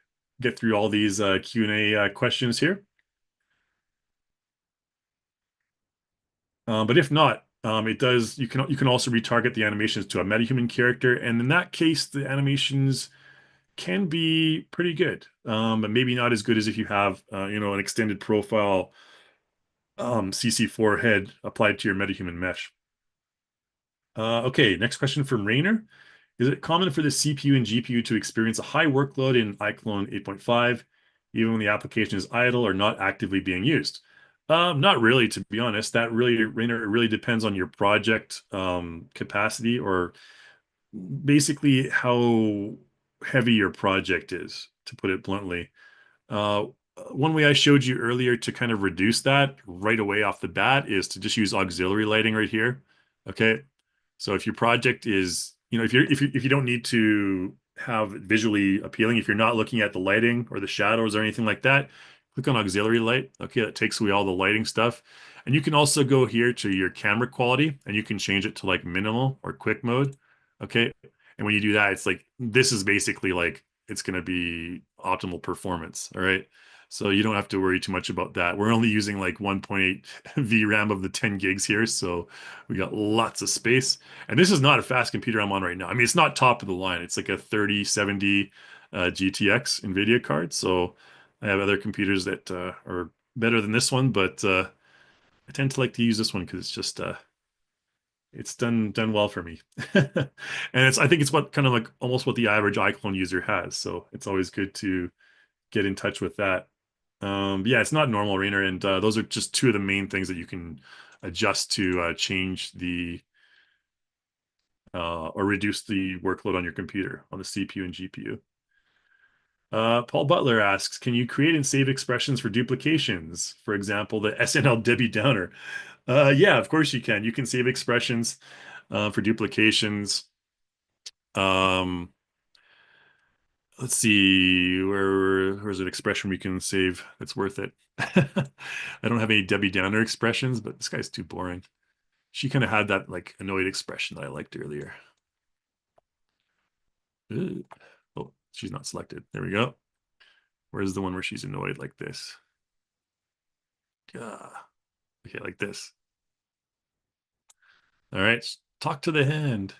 A: get through all these Q&A questions here. But if not, you can also retarget the animations to a metahuman character, and in that case, the animations can be pretty good, but maybe not as good as if you have an extended profile CC4 head applied to your metahuman mesh. Okay, next question from Rainer. Is it common for the CPU and GPU to experience a high workload in iClone 8.5, even when the application is idle or not actively being used? Not really, to be honest. That really, Rainer, it really depends on your project capacity, or basically how heavy your project is, to put it bluntly. Uh, One way I showed you earlier to kind of reduce that right away off the bat is to just use auxiliary lighting right here. Okay. So if your project is, if you don't need to have it visually appealing, if you're not looking at the lighting or the shadows or anything like that, click on auxiliary light. Okay, that takes away all the lighting stuff. And you can also go here to your camera quality and you can change it to like minimal or quick mode. Okay. And when you do that, it's like this is basically like it's going to be optimal performance. All right. So you don't have to worry too much about that. We're only using like 1.8 VRAM of the 10 gigs here. So we got lots of space. And this is not a fast computer I'm on right now. I mean, it's not top of the line. It's like a 3070 GTX NVIDIA card. So I have other computers that are better than this one, but I tend to like to use this one because it's just it's done well for me. And I think it's what kind of like almost what the average iClone user has. So it's always good to get in touch with that. Yeah, it's not normal, Rainer, and those are just two of the main things that you can adjust to change the or reduce the workload on your computer, on the CPU and GPU. Paul Butler asks, can you create and save expressions for duplications? For example, the SNL Debbie Downer. Yeah, of course you can. You can save expressions for duplications. Um, let's see, where's an expression we can save that's worth it? I don't have any Debbie Downer expressions, but this guy's too boring. She kind of had that like annoyed expression that I liked earlier. Ugh. Oh, she's not selected. There we go. Where's the one where she's annoyed like this? Okay, like this. All right, talk to the hand.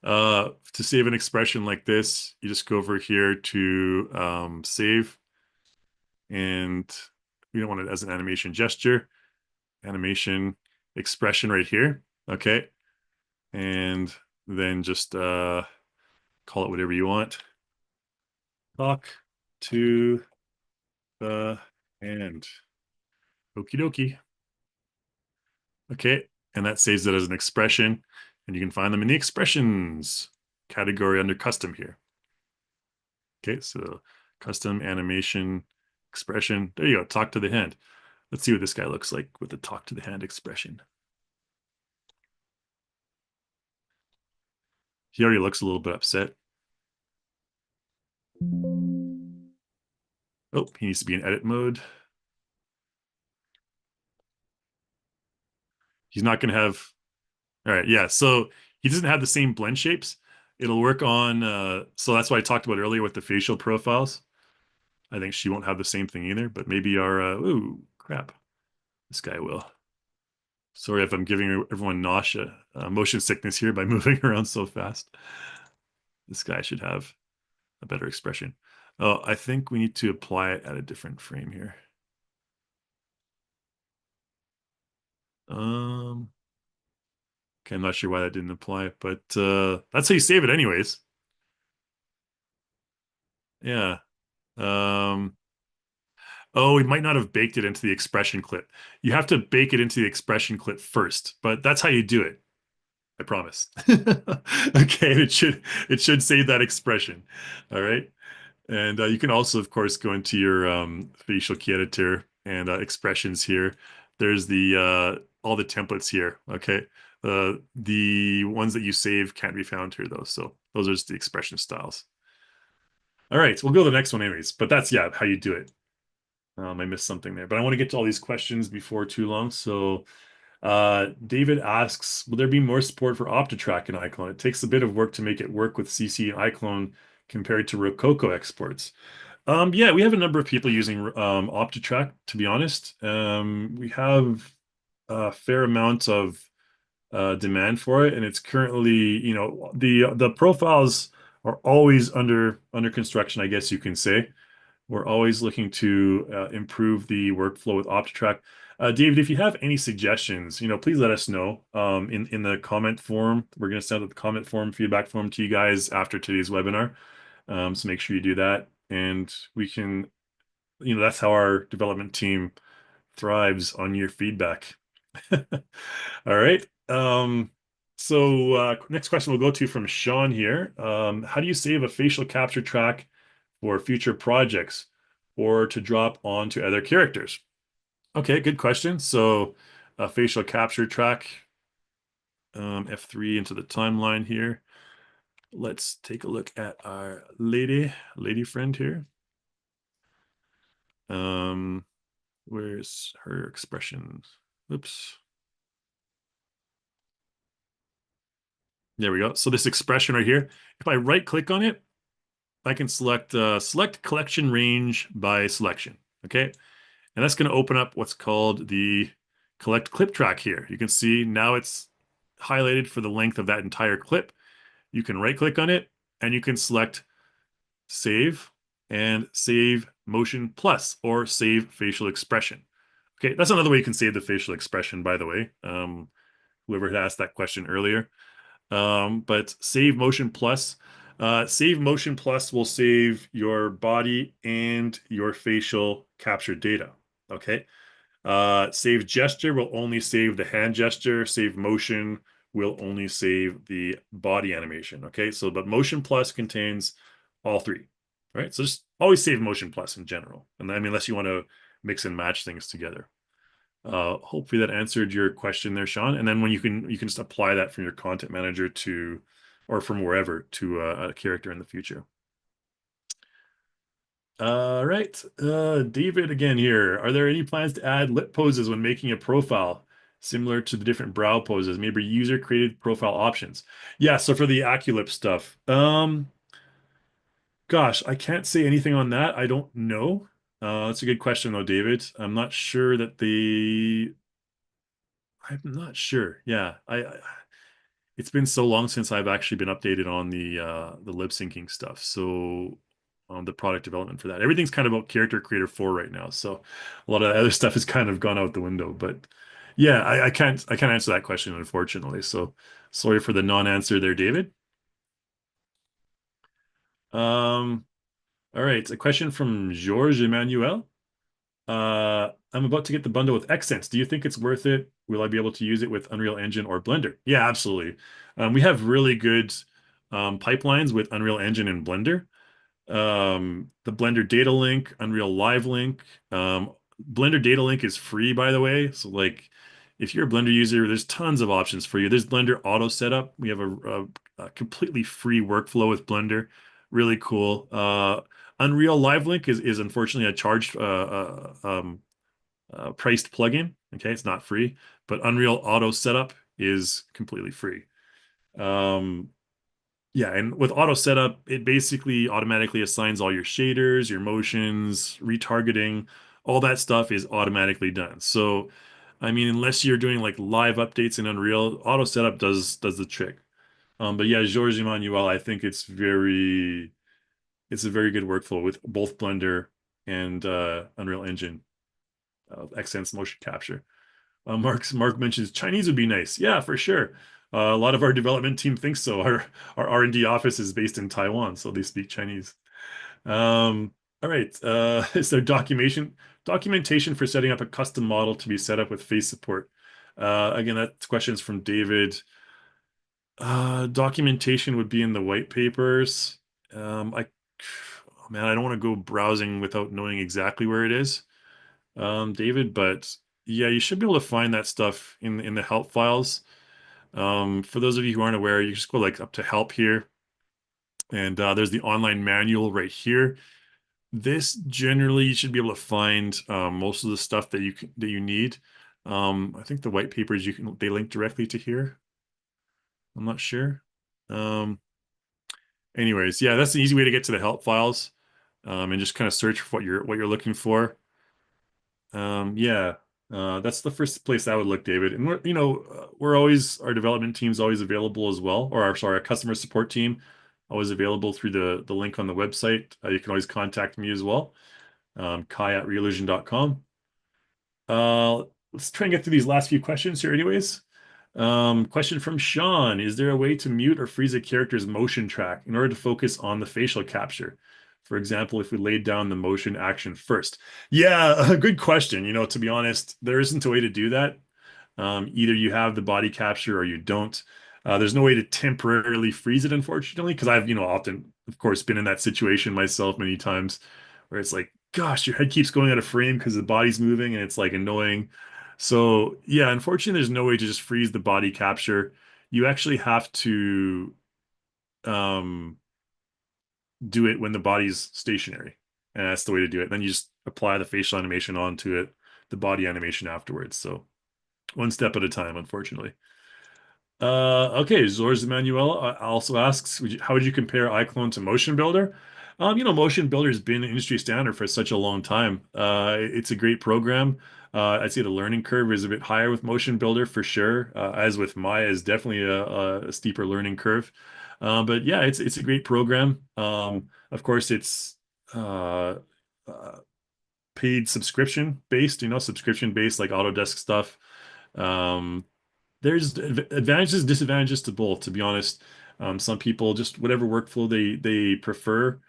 A: To save an expression like this, you just go over here to save, and we don't want it as an animation gesture. Animation expression right here. Okay, and then just call it whatever you want. Talk to the hand. Okie dokie. Okay, and that saves it as an expression, and you can find them in the expressions category under custom here. Okay, so custom animation expression. There you go. Talk to the hand. Let's see what this guy looks like with the talk to the hand expression. He already looks a little bit upset. Oh, he needs to be in edit mode. He's not going to have. All right, yeah. So he doesn't have the same blend shapes. It'll work on. So that's what I talked about earlier with the facial profiles. I think she won't have the same thing either, but maybe our. Ooh, crap. This guy will. Sorry if I'm giving everyone nausea, motion sickness here by moving around so fast. This guy should have a better expression. Oh, I think we need to apply it at a different frame here. Okay, I'm not sure why that didn't apply, but that's how you save it anyways. Yeah. Oh, we might not have baked it into the expression clip. You have to bake it into the expression clip first, but that's how you do it. I promise. Okay, it should save that expression. All right. And you can also, of course, go into your facial key editor and expressions here. There's the all the templates here. Okay. The ones that you save can't be found here though. So those are just the expression styles. All right, so we'll go to the next one anyways, but that's, yeah, how you do it. I missed something there, but I want to get to all these questions before too long. So David asks, will there be more support for OptiTrack in iClone? It takes a bit of work to make it work with CC and iClone compared to Rococo exports. Yeah, we have a number of people using OptiTrack, to be honest. We have a fair amount of demand for it, and it's currently, the profiles are always under construction, I guess you can say. We're always looking to improve the workflow with OptiTrack. David, if you have any suggestions, please let us know in the comment form. We're going to send out the comment form, feedback form to you guys after today's webinar. So make sure you do that. And we can, that's how our development team thrives on your feedback. All right. So next question we'll go to from Sean here. How do you save a facial capture track for future projects or to drop onto other characters? Okay, good question. So a facial capture track, F3 into the timeline here. Let's take a look at our lady friend here. Where's her expression? Oops. There we go. So this expression right here, if I right click on it, I can select collection range by selection. Okay. And that's going to open up what's called the collect clip track here. You can see now it's highlighted for the length of that entire clip. You can right click on it and you can select save and save motion plus or save facial expression. Okay, that's another way you can save the facial expression, by the way. Whoever had asked that question earlier. But save motion plus will save your body and your facial capture data. Okay. Save gesture will only save the hand gesture. Save motion will only save the body animation. Okay. So, but motion plus contains all three. All right. So just always save motion plus in general. And I mean, unless you want to mix and match things together. Hopefully that answered your question there, Sean. And then when you can just apply that from your content manager to, or from wherever to a character in the future. All right, David again here. Are there any plans to add lip poses when making a profile, similar to the different brow poses? Maybe user-created profile options. Yeah, so for the AccuLips stuff, gosh, I can't say anything on that. I don't know. That's a good question though, David. I'm not sure that I'm not sure. Yeah, it's been so long since I've actually been updated on the lip syncing stuff. So the product development for that. Everything's kind of about Character Creator 4 right now. So a lot of the other stuff has kind of gone out the window. But yeah, I can't answer that question, unfortunately. So sorry for the non-answer there, David. All right, a question from George Emmanuel. I'm about to get the bundle with Accents. Do you think it's worth it? Will I be able to use it with Unreal Engine or Blender? Yeah, absolutely. We have really good pipelines with Unreal Engine and Blender. The Blender Data Link, Unreal Live Link. Blender Data Link is free, by the way. So like if you're a Blender user, there's tons of options for you. There's Blender Auto Setup. We have a completely free workflow with Blender. Really cool. Unreal Live Link is unfortunately a charged priced plugin. Okay, it's not free, but Unreal Auto Setup is completely free. Yeah, and with auto setup, it basically automatically assigns all your shaders, your motions, retargeting, all that stuff is automatically done. So, I mean, unless you're doing like live updates in Unreal, auto setup does the trick. But yeah, Georges Emmanuel, I think it's a very good workflow with both Blender and Unreal Engine, Accents motion capture. Mark mentions Chinese would be nice. Yeah, for sure. A lot of our development team thinks so. Our R&D office is based in Taiwan, so they speak Chinese. All right. Is there documentation for setting up a custom model to be set up with face support? Again, that question's from David. Documentation would be in the white papers. Oh man, I don't want to go browsing without knowing exactly where it is, David, but yeah, you should be able to find that stuff in the help files. For those of you who aren't aware, you just go like up to help here, and there's the online manual right here. This generally you should be able to find most of the stuff that you need. I think the white papers they link directly to here. I'm not sure. Anyways, yeah, that's an easy way to get to the help files, and just kind of search for what you're looking for. Yeah, that's the first place I would look, David. And our development team's always available as well, or our customer support team always available through the link on the website. You can always contact me as well, Kai at reallusion.com. let's try and get through these last few questions here anyways. Question from Sean. Is there a way to mute or freeze a character's motion track in order to focus on the facial capture? For example, if we laid down the motion action first. Yeah, a good question. To be honest, there isn't a way to do that. Either you have the body capture or you don't. There's no way to temporarily freeze it, unfortunately, because I've, often, of course, been in that situation myself many times where it's like, gosh, your head keeps going out of frame because the body's moving and it's like annoying. So, yeah, unfortunately, there's no way to just freeze the body capture. You actually have to um, do it when the body's stationary. And that's the way to do it. Then you just apply the facial animation onto it, the body animation afterwards. So, one step at a time, unfortunately. Okay, Zors Emmanuel also asks, how would you compare iClone to Motion Builder? Motion Builder has been an industry standard for such a long time. It's a great program. I'd say the learning curve is a bit higher with Motion Builder for sure. As with Maya, is definitely a steeper learning curve. But yeah, it's a great program. Of course, it's uh, paid subscription based, subscription based like Autodesk stuff. Um, there's advantages, disadvantages to both, to be honest. Some people just whatever workflow they prefer.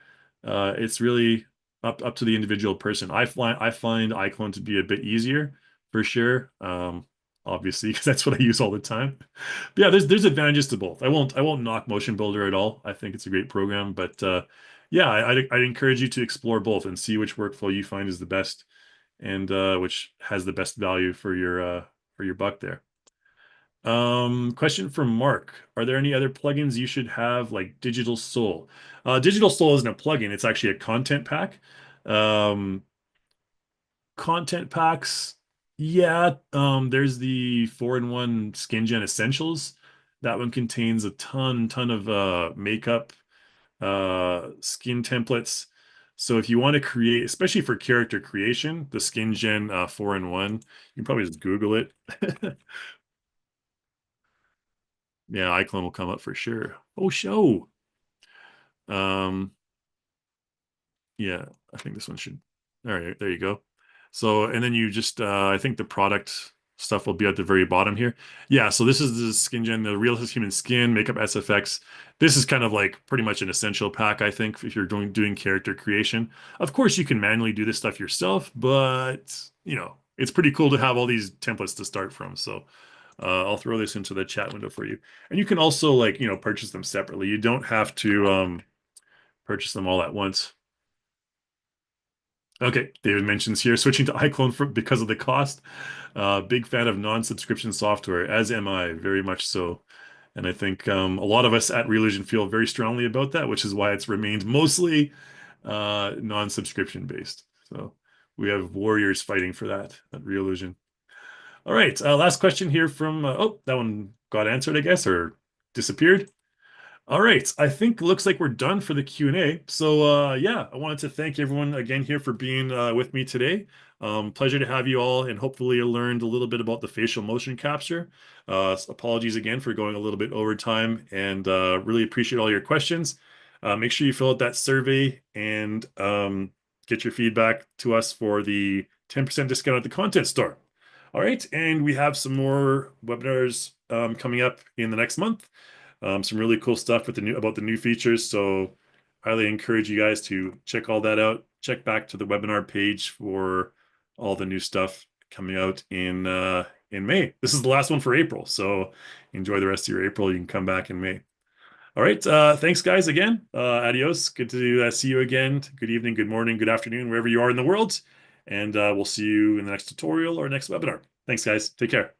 A: It's really up to the individual person. I find iClone to be a bit easier for sure. Obviously, because that's what I use all the time. But yeah, there's advantages to both. I won't knock Motion Builder at all. I think it's a great program, but yeah, I'd encourage you to explore both and see which workflow you find is the best and which has the best value for your buck there. Question from Mark. Are there any other plugins you should have like Digital Soul? Digital Soul isn't a plugin, it's actually a content pack. Um, content packs, yeah, there's the 4-in-1 Skin Gen Essentials. That one contains a ton of makeup, skin templates. So if you want to create, especially for character creation, the Skin Gen 4-in-1, you can probably just Google it. Yeah, iClone will come up for sure. Oh, show. Um, yeah, I think this one should. All right, there you go. So, and then you just, I think the product stuff will be at the very bottom here. Yeah, so this is the Skin Gen, the Realistic Human Skin, Makeup SFX. This is kind of like pretty much an essential pack, I think, if you're doing character creation. Of course, you can manually do this stuff yourself, but, it's pretty cool to have all these templates to start from. So, I'll throw this into the chat window for you. And you can also purchase them separately. You don't have to purchase them all at once. Okay, David mentions here switching to iClone because of the cost. Big fan of non-subscription software, as am I, very much so. And I think a lot of us at Realision feel very strongly about that, which is why it's remained mostly non-subscription based. So we have warriors fighting for that at Realision. All right, last question here from, oh, that one got answered, I guess, or disappeared. All right, I think looks like we're done for the Q&A. So yeah, I wanted to thank everyone again here for being with me today. Pleasure to have you all, and hopefully you learned a little bit about the facial motion capture. Apologies again for going a little bit over time, and really appreciate all your questions. Make sure you fill out that survey and get your feedback to us for the 10% discount at the content store. All right, and we have some more webinars coming up in the next month. Some really cool stuff with about the new features. So highly encourage you guys to check all that out. Check back to the webinar page for all the new stuff coming out in May. This is the last one for April, so enjoy the rest of your April. You can come back in May. All right. Thanks, guys, again. Adios. Good to see you again. Good evening, good morning, good afternoon, wherever you are in the world. And we'll see you in the next tutorial or next webinar. Thanks, guys. Take care.